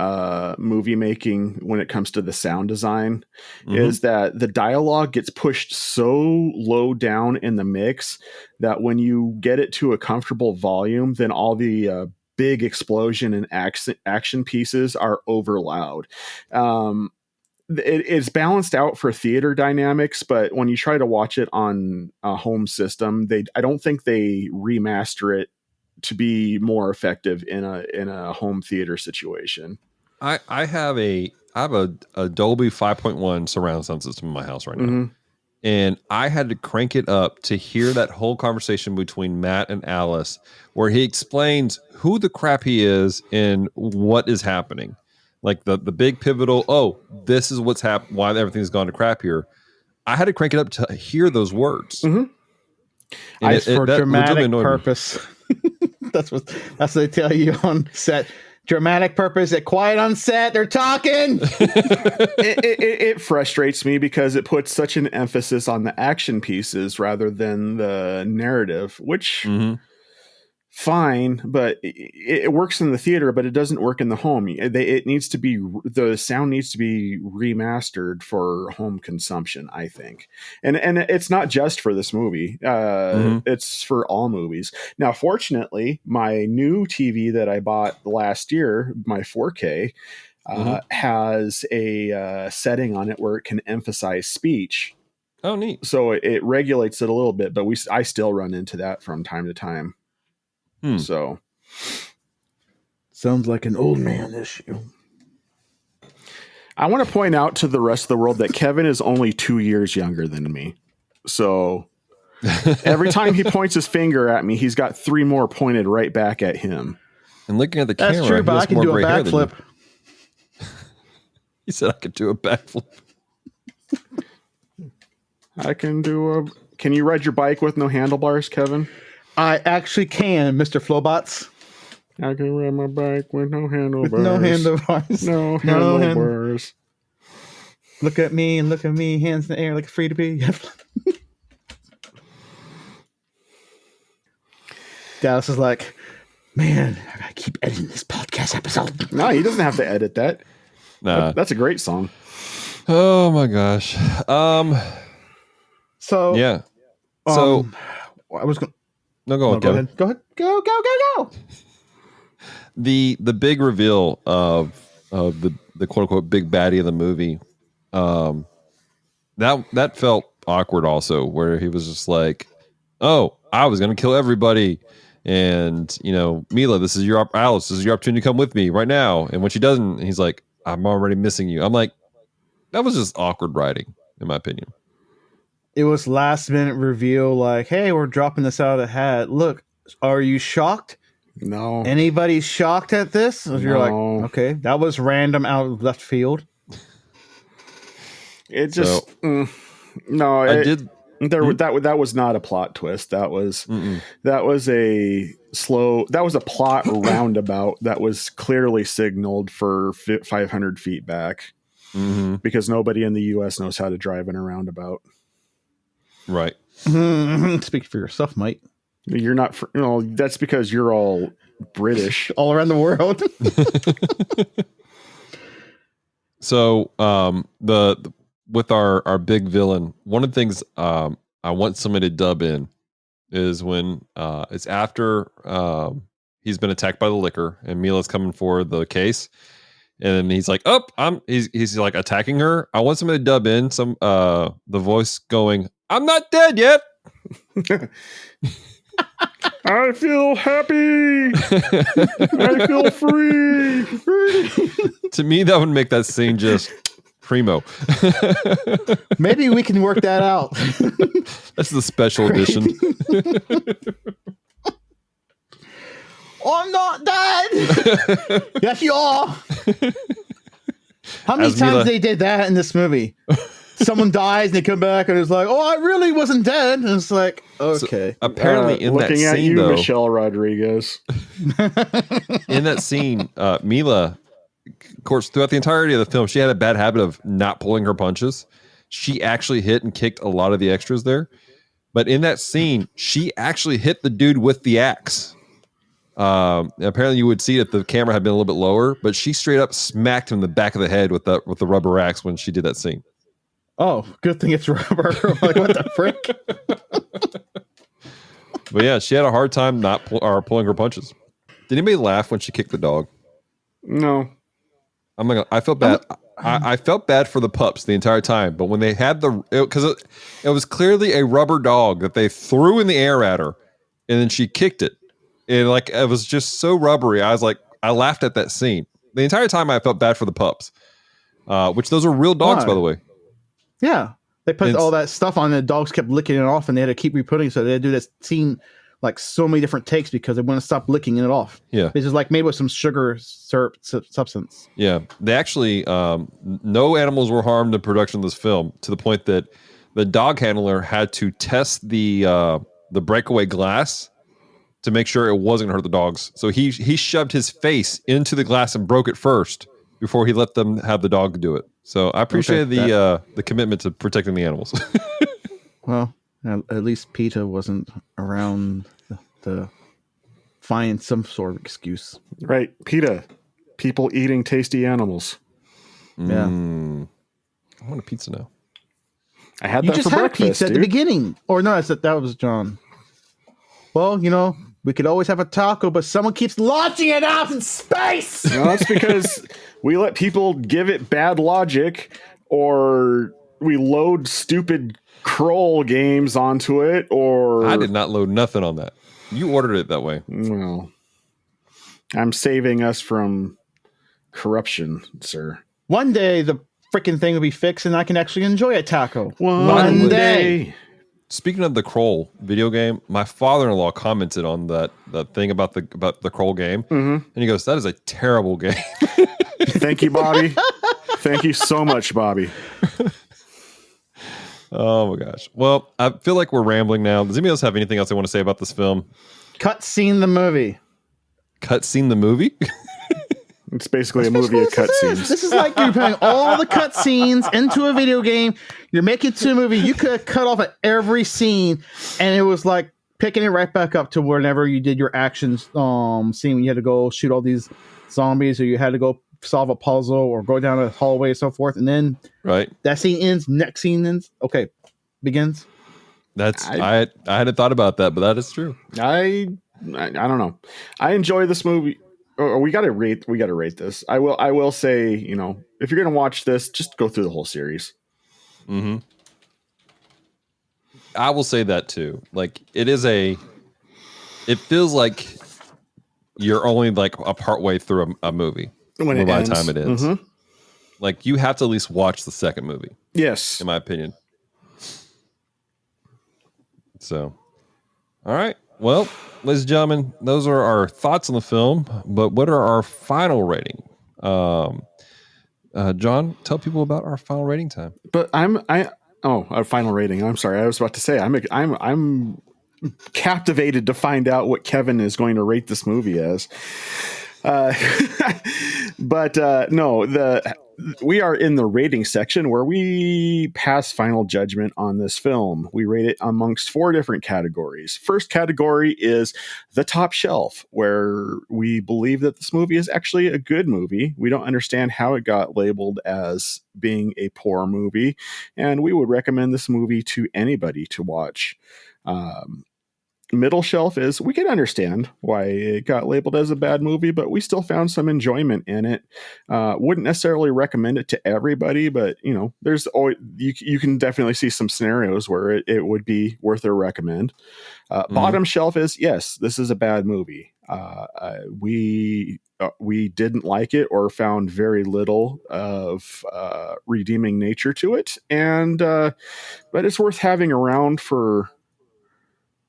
movie making when it comes to the sound design, is that the dialogue gets pushed so low down in the mix that when you get it to a comfortable volume, then all the big explosion and action pieces are over loud. It's balanced out for theater dynamics, but when you try to watch it on a home system, I don't think they remaster it to be more effective in a home theater situation. I have a Dolby 5.1 surround sound system in my house right now. And I had to crank it up to hear that whole conversation between Matt and Alice, where he explains who the crap he is and what is happening. Like the big pivotal, this is what's happened, why everything's gone to crap here. I had to crank it up to hear those words. For dramatic purpose. That's what they tell you on set. Dramatic purpose. At quiet on set, they're talking. It frustrates me because it puts such an emphasis on the action pieces rather than the narrative, which fine, but it works in the theater, but it doesn't work in the home. The sound needs to be remastered for home consumption, I think. And it's not just for this movie. It's for all movies. Now, fortunately, my new TV that I bought last year, my 4K, has a setting on it where it can emphasize speech. Oh, neat. So it regulates it a little bit, but I still run into that from time to time. So sounds like an old man issue. I want to point out to the rest of the world that Kevin is only 2 years younger than me. So every time he points his finger at me, he's got 3 more pointed right back at him. And looking at the camera, that's true, but I can do a backflip. He said I could do a backflip. Can you ride your bike with no handlebars, Kevin? I actually can, Mr. Flowbots. I can ride my bike with no handlebars. No handlebars. No handlebars. Look at me, hands in the air like free to be. Dallas is like, man, I gotta keep editing this podcast episode. No, he doesn't have to edit that. Nah. That's a great song. Oh my gosh. So yeah. I was going. No, go on, Kevin. Go ahead. Go. The big reveal of the quote unquote big baddie of the movie, that felt awkward also, where he was just like, oh, I was gonna kill everybody, and Milla, this is your opportunity to come with me right now. And when she doesn't, he's like, I'm already missing you. I'm like, That was just awkward writing, in my opinion. It was last minute reveal, like, hey, we're dropping this out of the hat. Look, are you shocked? No. Anybody shocked at this? You're like, okay, that was random out of left field. It just no. That was not a plot twist. That was a plot roundabout that was clearly signaled for 500 feet back, because nobody in the U.S. knows how to drive in a roundabout. Right. Speak for yourself, Mike. You're not. That's because you're all British, all around the world. So, with our big villain, one of the things I want somebody to dub in is when it's after he's been attacked by the liquor and Mila's coming for the case, and he's like, he's like attacking her. I want somebody to dub in some the voice going, "I'm not dead yet." I feel happy. I feel free. To me, that would make that scene just primo. Maybe we can work that out. That's the special edition. I'm not dead. Yes, you are. How many times they did that in this movie? Someone dies and they come back and it's like, oh, I really wasn't dead. And it's like, okay. So apparently in that scene, looking at you, though, Michelle Rodriguez. in that scene, Milla, of course, throughout the entirety of the film, she had a bad habit of not pulling her punches. She actually hit and kicked a lot of the extras there. But in that scene, she actually hit the dude with the axe. Apparently you would see it if the camera had been a little bit lower, but she straight up smacked him in the back of the head with the rubber axe when she did that scene. Oh, good thing it's rubber. Like, what the frick? But yeah, she had a hard time not pulling her punches. Did anybody laugh when she kicked the dog? No. I felt bad. I felt bad for the pups the entire time, but when they had because it was clearly a rubber dog that they threw in the air at her, and then she kicked it, and like it was just so rubbery. I laughed at that scene the entire time. I felt bad for the pups, which those are real dogs, by the way. Yeah, they put all that stuff on, and the dogs kept licking it off, and they had to keep reputting. So they had to do this scene like so many different takes because they wouldn't stop licking it off. Yeah, it's just like made with some sugar syrup substance. Yeah, they actually no animals were harmed in production of this film, to the point that the dog handler had to test the breakaway glass to make sure it wasn't going to hurt the dogs. So he shoved his face into the glass and broke it first before he let them have the dog do it. So I appreciate the commitment to protecting the animals. Well, at least PETA wasn't around to find some sort of excuse. Right. PETA. People eating tasty animals. Yeah. I want a pizza now. I had you that just for had breakfast, a pizza at the beginning. Or no, that was John. Well, we could always have a taco, but someone keeps launching it out in space. No, that's because we let people give it bad logic, or we load stupid Kroll games onto it, or I did not load nothing on that. You ordered it that way. Well, I'm saving us from corruption, sir. One day the freaking thing will be fixed and I can actually enjoy a taco. One day. Speaking of the Kroll video game, my father-in-law commented on that thing about the Kroll game, and he goes, "That is a terrible game." Thank you, Bobby. Thank you so much, Bobby. Oh my gosh. Well, I feel like we're rambling now. Does anybody else have anything else they want to say about this film? Cutscene the movie. Cutscene the movie? It's basically a movie of cutscenes. This is like you're putting all the cutscenes into a video game. You're making it to a movie. You could have cut off at every scene, and it was like picking it right back up to whenever you did your actions scene when you had to go shoot all these zombies, or you had to go solve a puzzle or go down a hallway and so forth. And then that scene ends, next scene ends. Okay, begins. I hadn't thought about that, but that is true. I don't know. I enjoy this movie. We got to rate this. I will say, if you're going to watch this, just go through the whole series. Mm-hmm. I will say that too. Like it feels like you're only like a part way through a movie by the time it ends. Mm-hmm. Like, you have to at least watch the second movie. Yes. In my opinion. So, all right. Well, ladies and gentlemen, those are our thoughts on the film. But what are our final rating? John, tell people about our final rating time. But our final rating. I'm sorry. I was about to say I'm captivated to find out what Kevin is going to rate this movie as. But no, we are in the rating section where we pass final judgment on this film. We rate it amongst 4 different categories. First category is the top shelf, where we believe that this movie is actually a good movie. We don't understand how it got labeled as being a poor movie, and we would recommend this movie to anybody to watch. Middle shelf is, we can understand why it got labeled as a bad movie, but we still found some enjoyment in it. Wouldn't necessarily recommend it to everybody, but there's always, you can definitely see some scenarios where it would be worth a recommend. Bottom shelf is, yes, this is a bad movie. We didn't like it or found very little of redeeming nature to it, and but it's worth having around for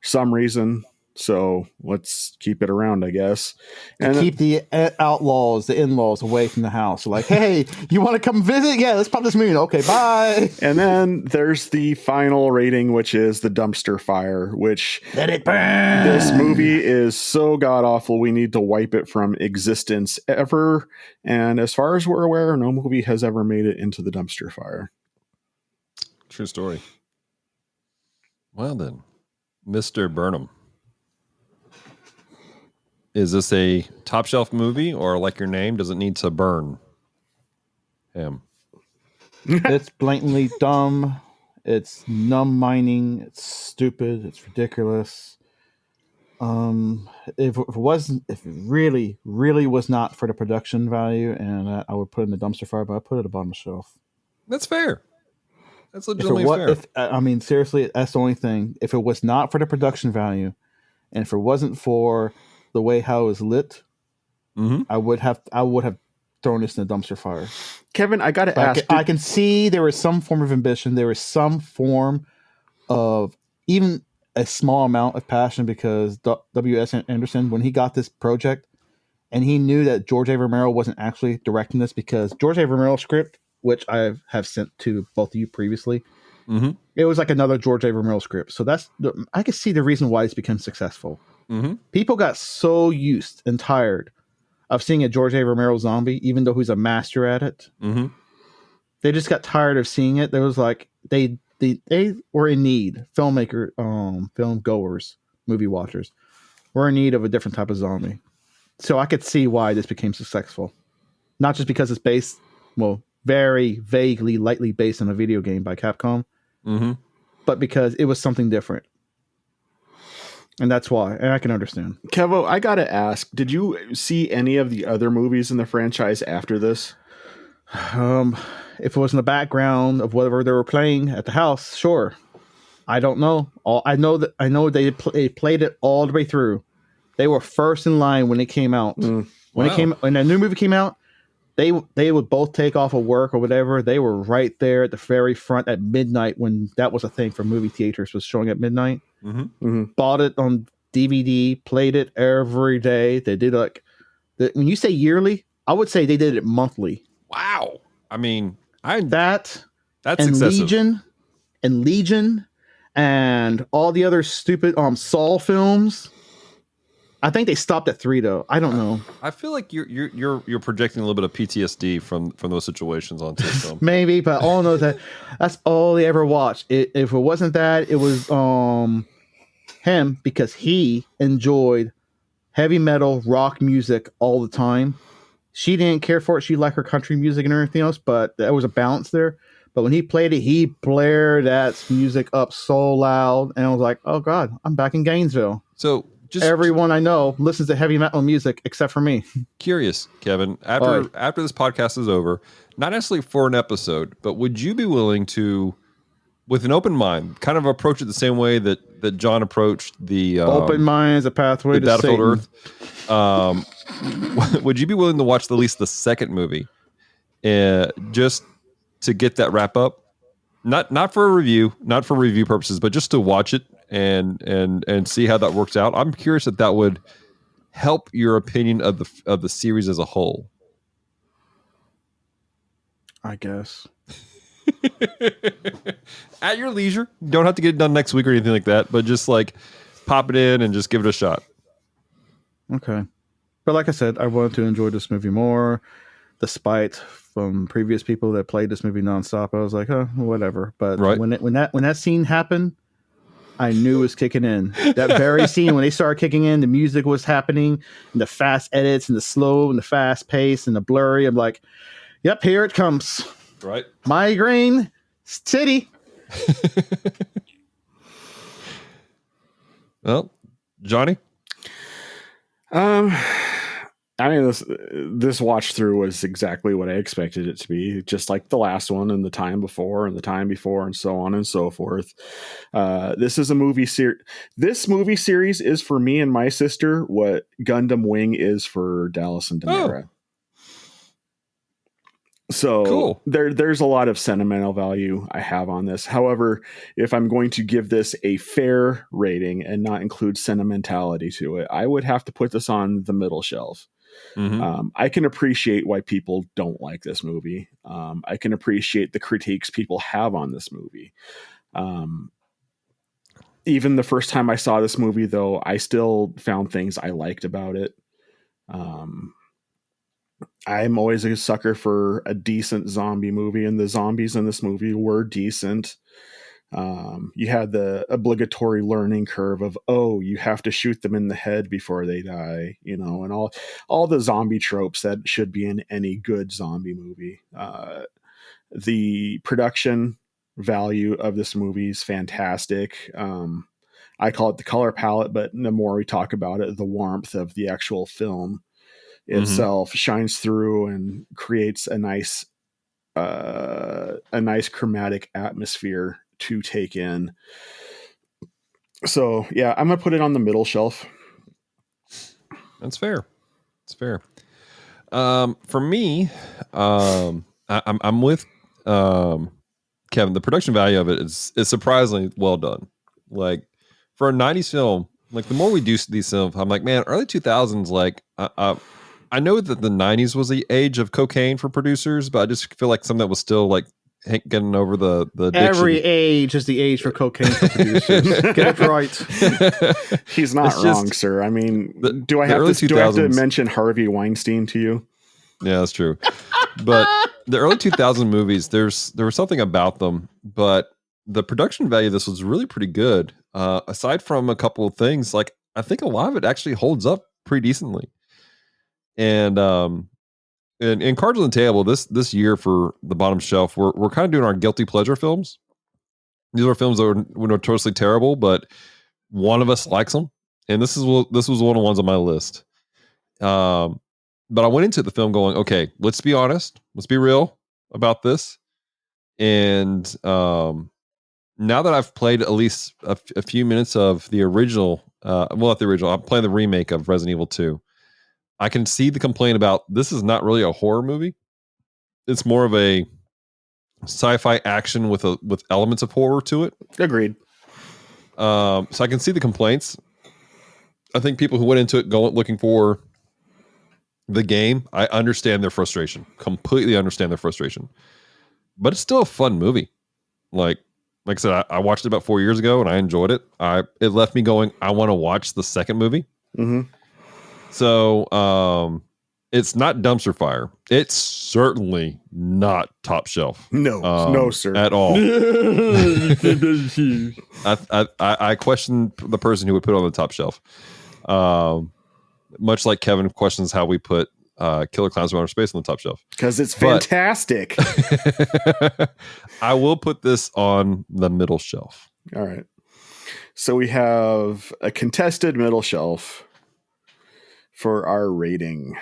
some reason, so let's keep it around, I guess. And keep the outlaws, the in-laws, away from the house. Like, hey, you want to come visit? Yeah, let's pop this movie. Okay, bye. And then there's the final rating, which is the dumpster fire, which, let it burn. This movie is so god awful, we need to wipe it from existence ever. And as far as we're aware, no movie has ever made it into the dumpster fire. True story. Well then, Mr. Burnham, is this a top shelf movie, or like your name, does it need to burn him? It's blatantly dumb. It's numb-minding. It's stupid. It's ridiculous. If it really, really was not for the production value, and I would put it in the dumpster fire, but I put it at the bottom of the shelf. That's fair. That's legitimately fair. Seriously, that's the only thing. If it was not for the production value, and if it wasn't for the way how it was lit, I would have thrown this in the dumpster fire. Kevin, I got to ask. I can see there was some form of ambition. There was some form of even a small amount of passion, because W.S. Anderson, when he got this project, and he knew that George A. Romero wasn't actually directing this, because George A. Romero's script, which I have sent to both of you previously, it was like another George A. Romero script. So I can see the reason why it's become successful. People got so used and tired of seeing a George A. Romero zombie, even though he's a master at it. They just got tired of seeing it. There was like they were in need. Film goers, movie watchers were in need of a different type of zombie. So I could see why this became successful. Not just because it's based, very vaguely, lightly based on a video game by Capcom, but because it was something different. And that's why. And I can understand. Kevo, I got to ask, did you see any of the other movies in the franchise after this? If it was in the background of whatever they were playing at the house, sure. I don't know. I know they played it all the way through. They were first in line when it came out. When a new movie came out, they would both take off of work or whatever. They were right there at the very front at midnight, when that was a thing for movie theaters, was showing at midnight. Bought it on DVD, played it every day. They did when you say yearly, I would say they did it monthly. Wow. I mean, that's excessive. Legion and all the other stupid Saw films. I think they stopped at 3 though. I don't know. I feel like you're projecting a little bit of PTSD from those situations onto the film. Maybe, but all I know is that's all they ever watched. If it wasn't that, it was him, because he enjoyed heavy metal rock music all the time. She didn't care for it. She liked her country music and everything else, but there was a balance there. But when he played it, he blared that music up so loud, and I was like, oh God, I'm back in Gainesville. So everyone I know listens to heavy metal music except for me. Curious, Kevin, after this podcast is over, not necessarily for an episode, but would you be willing to, with an open mind, kind of approach it the same way that John approached the open mind is a pathway to Battlefield Satan. Earth? Would you be willing to watch at least the second movie just to get that wrap up. Not for a review, not for review purposes, but just to watch it and see how that works out. I'm curious if that would help your opinion of the series as a whole. I guess. At your leisure. You don't have to get it done next week or anything like that, but just like pop it in and just give it a shot. Okay. But like I said, I wanted to enjoy this movie more, despite from previous people that played this movie nonstop. I was like, oh, whatever. But when that scene happened, I knew it was kicking in. That very scene when they started kicking in, the music was happening, and the fast edits and the slow and the fast pace and the blurry. I'm like, yep, here it comes. Right. Migraine City. Well, Johnny? I mean, this watch through was exactly what I expected it to be, just like the last one and the time before and the time before and so on and so forth. This is a movie series. This movie series is for me and my sister what Gundam Wing is for Dallas and Demira. So cool. There's a lot of sentimental value I have on this. However, if I'm going to give this a fair rating and not include sentimentality to it, I would have to put this on the middle shelf. Mm-hmm. I can appreciate why people don't like this movie. I can appreciate the critiques people have on this movie. Even the first time I saw this movie, though, I still found things I liked about it. I'm always a sucker for a decent zombie movie, and the zombies in this movie were decent. You had the obligatory learning curve of, you have to shoot them in the head before they die, and all the zombie tropes that should be in any good zombie movie. The production value of this movie is fantastic. I call it the color palette, but the more we talk about it, the warmth of the actual film itself shines through and creates a nice chromatic atmosphere to take in. So yeah, I'm gonna put it on the middle shelf. That's fair. It's fair. For me, I'm with Kevin. The production value of it is surprisingly well done. Like for a 90s film, like the more we do these films, I'm like, man, early 2000s, like I know that the 90s was the age of cocaine for producers, but I just feel like something that was still like getting over the addiction. Every age is the age for cocaine for producers. Get it right. He's not wrong, sir. I mean, do I have to mention Harvey Weinstein to you? Yeah, that's true. But the early 2000 movies, there was something about them, but the production value of this was really pretty good. Aside from a couple of things, like I think a lot of it actually holds up pretty decently. And in Cards on the Table this year for the bottom shelf, we're kind of doing our guilty pleasure films. These are films that were notoriously terrible, but one of us likes them, and this was one of the ones on my list. But I went into the film going, okay, let's be honest, let's be real about this. And now that I've played at least a few minutes of the original, not the original, I'm playing the remake of Resident Evil 2. I can see the complaint about this is not really a horror movie. It's more of a sci-fi action with elements of horror to it. Agreed. So I can see the complaints. I think people who went into it looking for the game, I understand their frustration. Completely understand their frustration. But it's still a fun movie. Like I said, I watched it about 4 years ago and I enjoyed it. It left me going, I want to watch the second movie. Mm-hmm. So it's not dumpster fire. It's certainly not top shelf. No, sir. At all. I question the person who would put it on the top shelf. Much like Kevin questions how we put Killer Clowns from Outer Space on the top shelf. Because it's fantastic. I will put this on the middle shelf. All right. So we have a contested middle shelf for our rating.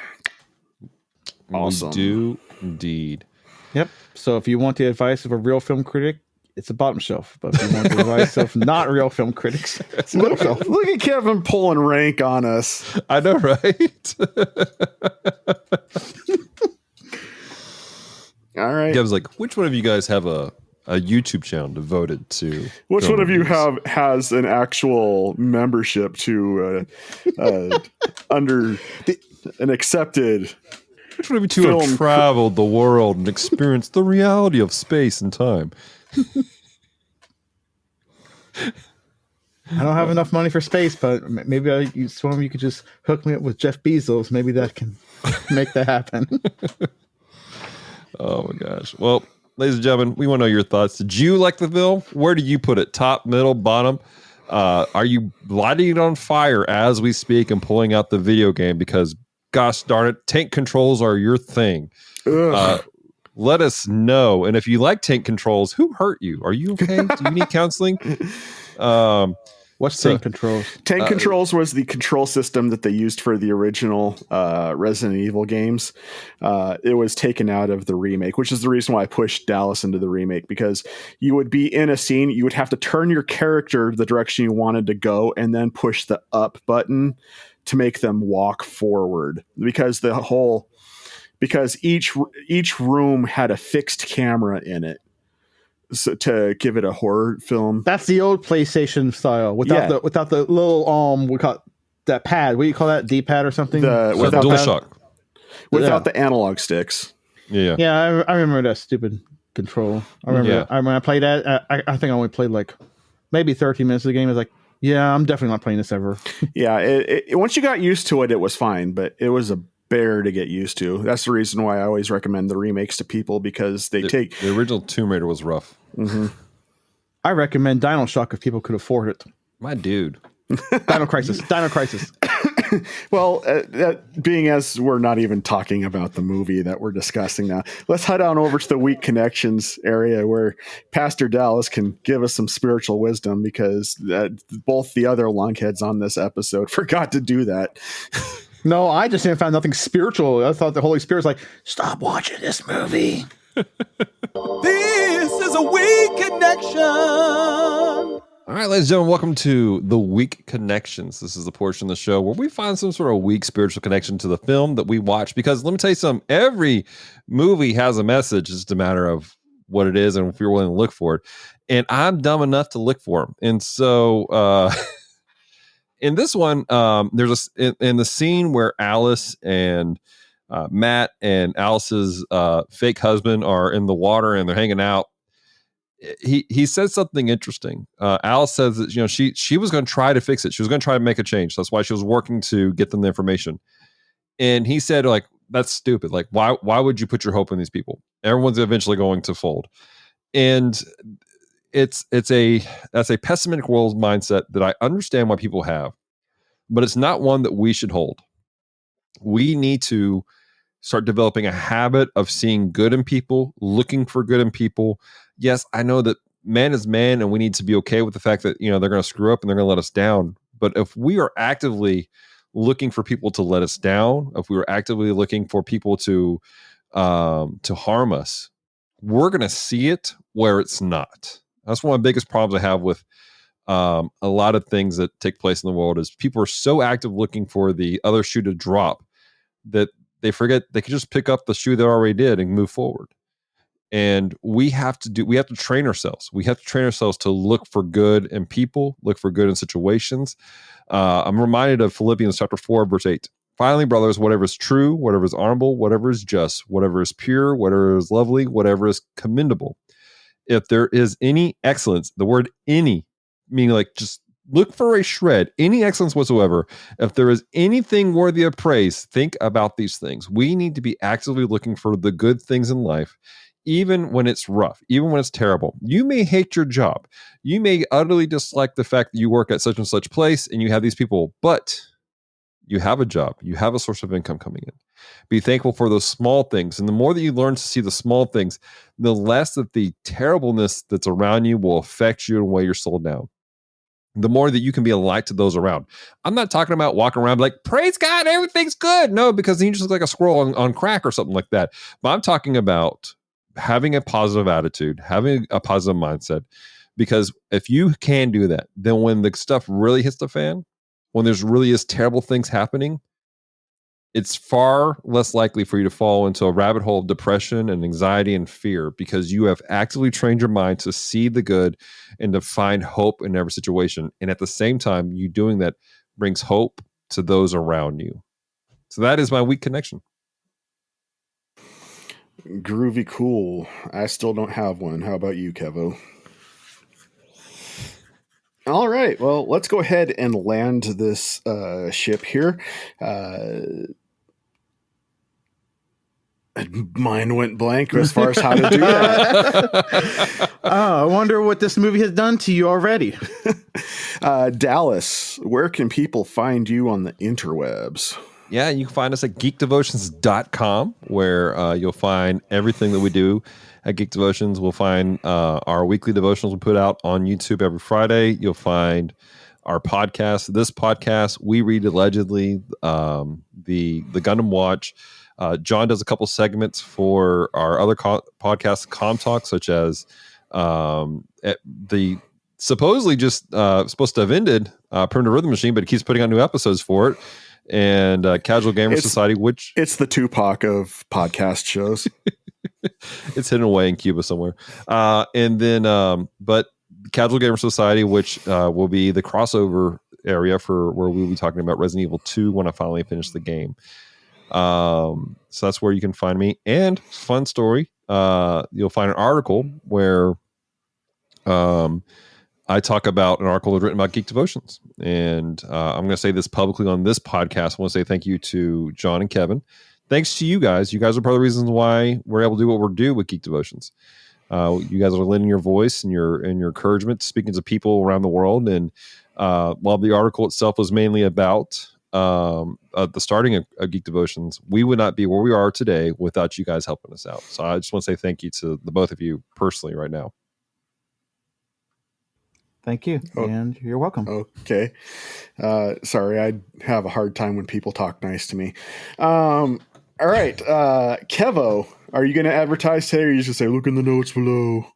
Awesome. We do indeed. Yep. So if you want the advice of a real film critic, it's a bottom shelf. But if you want the advice of not real film critics, it's a middle shelf. Look at Kevin pulling rank on us. I know, right? All right. Gav's like, which one of you guys have a YouTube channel devoted to? Which film one of you reviews? has an actual membership to under an accepted? Which one of you two have traveled the world and experienced the reality of space and time? I don't have enough money for space, but maybe one of you could just hook me up with Jeff Bezos. Maybe that can make that happen. Oh my gosh. Well, ladies and gentlemen, we want to know your thoughts. Did you like the film? Where do you put it? Top, middle, bottom? Are you lighting it on fire as we speak and pulling out the video game? Because gosh darn it, tank controls are your thing. Let us know. And if you like tank controls, who hurt you? Are you okay? Do you need counseling? What's tank controls? Tank controls was the control system that they used for the original Resident Evil games. It was taken out of the remake, which is the reason why I pushed Dallas into the remake, because you would be in a scene, you would have to turn your character the direction you wanted to go and then push the up button to make them walk forward, because each room had a fixed camera in it. So to give it a horror film. That's the old PlayStation style without the little we call it that pad. What do you call that? D-pad or something? Without DualShock. Without the analog sticks. Yeah. I remember that stupid control. I remember when I played that. I think I only played like maybe 30 minutes of the game. I was like, yeah, I'm definitely not playing this ever. Yeah, once you got used to it, it was fine, but it was a bear to get used to. That's the reason why I always recommend the remakes to people, because the original Tomb Raider was rough. Mm-hmm. I recommend Dino Shock if people could afford it. My dude. Dino Crisis. Well, being as we're not even talking about the movie that we're discussing now, let's head on over to the Weak Connections area where Pastor Dallas can give us some spiritual wisdom, because both the other lunkheads on this episode forgot to do that. No, I just didn't find nothing spiritual. I thought the Holy Spirit's like, stop watching this movie. This is a Weak Connection. All right, ladies and gentlemen, welcome to the Weak Connections. This is the portion of the show where we find some sort of weak spiritual connection to the film that we watch. Because let me tell you something, every movie has a message. It's just a matter of what it is and if you're willing to look for it. And I'm dumb enough to look for them. And so in this one, there's in the scene where Alice and Matt and Alice's fake husband are in the water and they're hanging out. He said something interesting. Alice says that she was going to try to fix it. She was going to try to make a change. That's why she was working to get them the information. And he said, like, that's stupid. Like, why would you put your hope in these people? Everyone's eventually going to fold. And that's a pessimistic world mindset that I understand why people have, but it's not one that we should hold. We need to start developing a habit of seeing good in people, looking for good in people. Yes, I know that man is man, and we need to be okay with the fact that they're going to screw up and they're going to let us down. But if we are actively looking for people to let us down, if we are actively looking for people to harm us, we're going to see it where it's not. That's one of the biggest problems I have with a lot of things that take place in the world is people are so active looking for the other shoe to drop that they forget they can just pick up the shoe they already did and move forward. And we have to train ourselves. We have to train ourselves to look for good in people, look for good in situations. I'm reminded of Philippians chapter 4, verse 8. Finally, brothers, whatever is true, whatever is honorable, whatever is just, whatever is pure, whatever is lovely, whatever is commendable. If there is any excellence, the word any, meaning like just look for a shred, any excellence whatsoever. If there is anything worthy of praise, think about these things. We need to be actively looking for the good things in life, even when it's rough, even when it's terrible. You may hate your job. You may utterly dislike the fact that you work at such and such place and you have these people, but you have a job. You have a source of income coming in. Be thankful for those small things. And the more that you learn to see the small things, the less that the terribleness that's around you will affect you and weigh your soul down. The more that you can be a light to those around. I'm not talking about walking around like, praise God, everything's good. No, because you just look like a squirrel on crack or something like that. But I'm talking about having a positive attitude, having a positive mindset. Because if you can do that, then when the stuff really hits the fan, when there's really is terrible things happening, it's far less likely for you to fall into a rabbit hole of depression and anxiety and fear because you have actively trained your mind to see the good and to find hope in every situation. And at the same time, you doing that brings hope to those around you. So that is my weak connection. Groovy cool. I still don't have one. How about you, Kevo? All right. Well, let's go ahead and land this ship here. Mine went blank as far as how to do that. I wonder what this movie has done to you already. Dallas, where can people find you on the interwebs? Yeah, you can find us at geekdevotions.com, where you'll find everything that we do at Geek Devotions. We'll find our weekly devotionals we put out on YouTube every Friday. You'll find our podcast, this podcast, We Read Allegedly, the Gundam Watch. John does a couple segments for our other podcast, Com Talk, such as the supposedly just supposed to have ended Primitive Rhythm Machine, but it keeps putting out new episodes for it. And Casual Gamer Society, which it's the Tupac of podcast shows. It's hidden away in Cuba somewhere. And then, but Casual Gamer Society, which will be the crossover area for where we'll be talking about Resident Evil 2 when I finally finish the game. So that's where you can find me. And fun story, you'll find an article where I talk about an article written about Geek Devotions. And I'm going to say this publicly on this podcast. I want to say thank you to John and Kevin. Thanks to you guys. You guys are part of the reasons why we're able to do what we're doing with Geek Devotions. You guys are lending your voice and your encouragement, speaking to people around the world. And while the article itself was mainly about the starting of Geek Devotions, we would not be where we are today without you guys helping us out. So I just want to say thank you to the both of you personally right now. Thank you, and you're welcome. Okay. Sorry, I have a hard time when people talk nice to me. All right. Kevo, are you going to advertise today, or you just say, look in the notes below?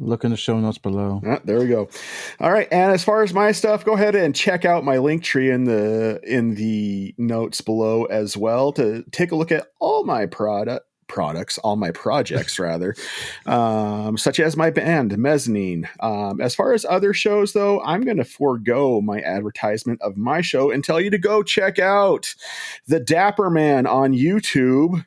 Look in the show notes below. There we go. All right. And as far as my stuff, go ahead and check out my link tree in the notes below as well to take a look at all my all my projects rather, such as my band Mezzanine. As far as other shows though, I'm going to forego my advertisement of my show and tell you to go check out The Dapper Man on YouTube,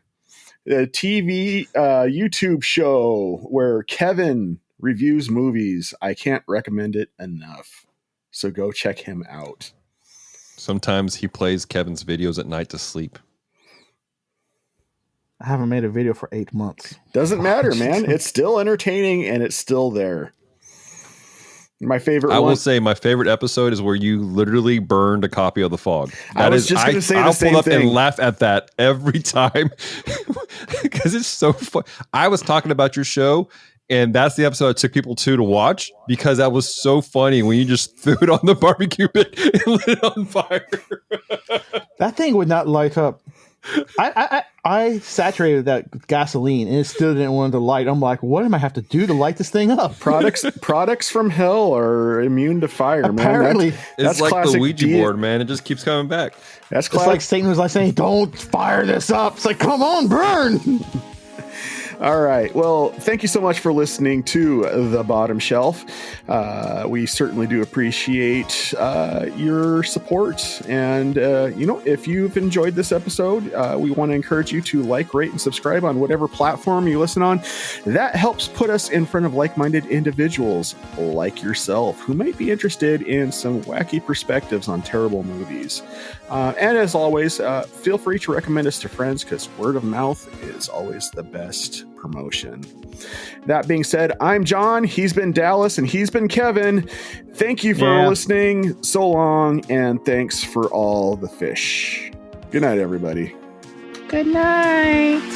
the TV YouTube show where Kevin reviews movies. I can't recommend it enough. So go check him out. Sometimes he plays Kevin's videos at night to sleep. I haven't made a video for 8 months. Doesn't matter, man. It's still entertaining and it's still there. My favorite I will say my favorite episode is where you literally burned a copy of The Fog. I was just going to say the same thing. I'll pull up and laugh at that every time because it's so fun. I was talking about your show, and that's the episode I took people to watch because that was so funny when you just threw it on the barbecue pit and lit it on fire. That thing would not light up. I saturated that gasoline and it still didn't want to light. I'm like, what am I have to do to light this thing up? Products from hell are immune to fire, apparently, man. That's like the Ouija board, man. It just keeps coming back. That's it's like Satan was like saying, don't fire this up. It's like, come on, burn. All right. Well, thank you so much for listening to The Bottom Shelf. We certainly do appreciate your support. And, if you've enjoyed this episode, we want to encourage you to like, rate, and subscribe on whatever platform you listen on. That helps put us in front of like-minded individuals like yourself who might be interested in some wacky perspectives on terrible movies. And as always, feel free to recommend us to friends because word of mouth is always the best promotion. That being said, I'm John, he's been Dallas, and he's been Kevin. Thank you for listening so long, and thanks for all the fish. Good night, everybody. Good night.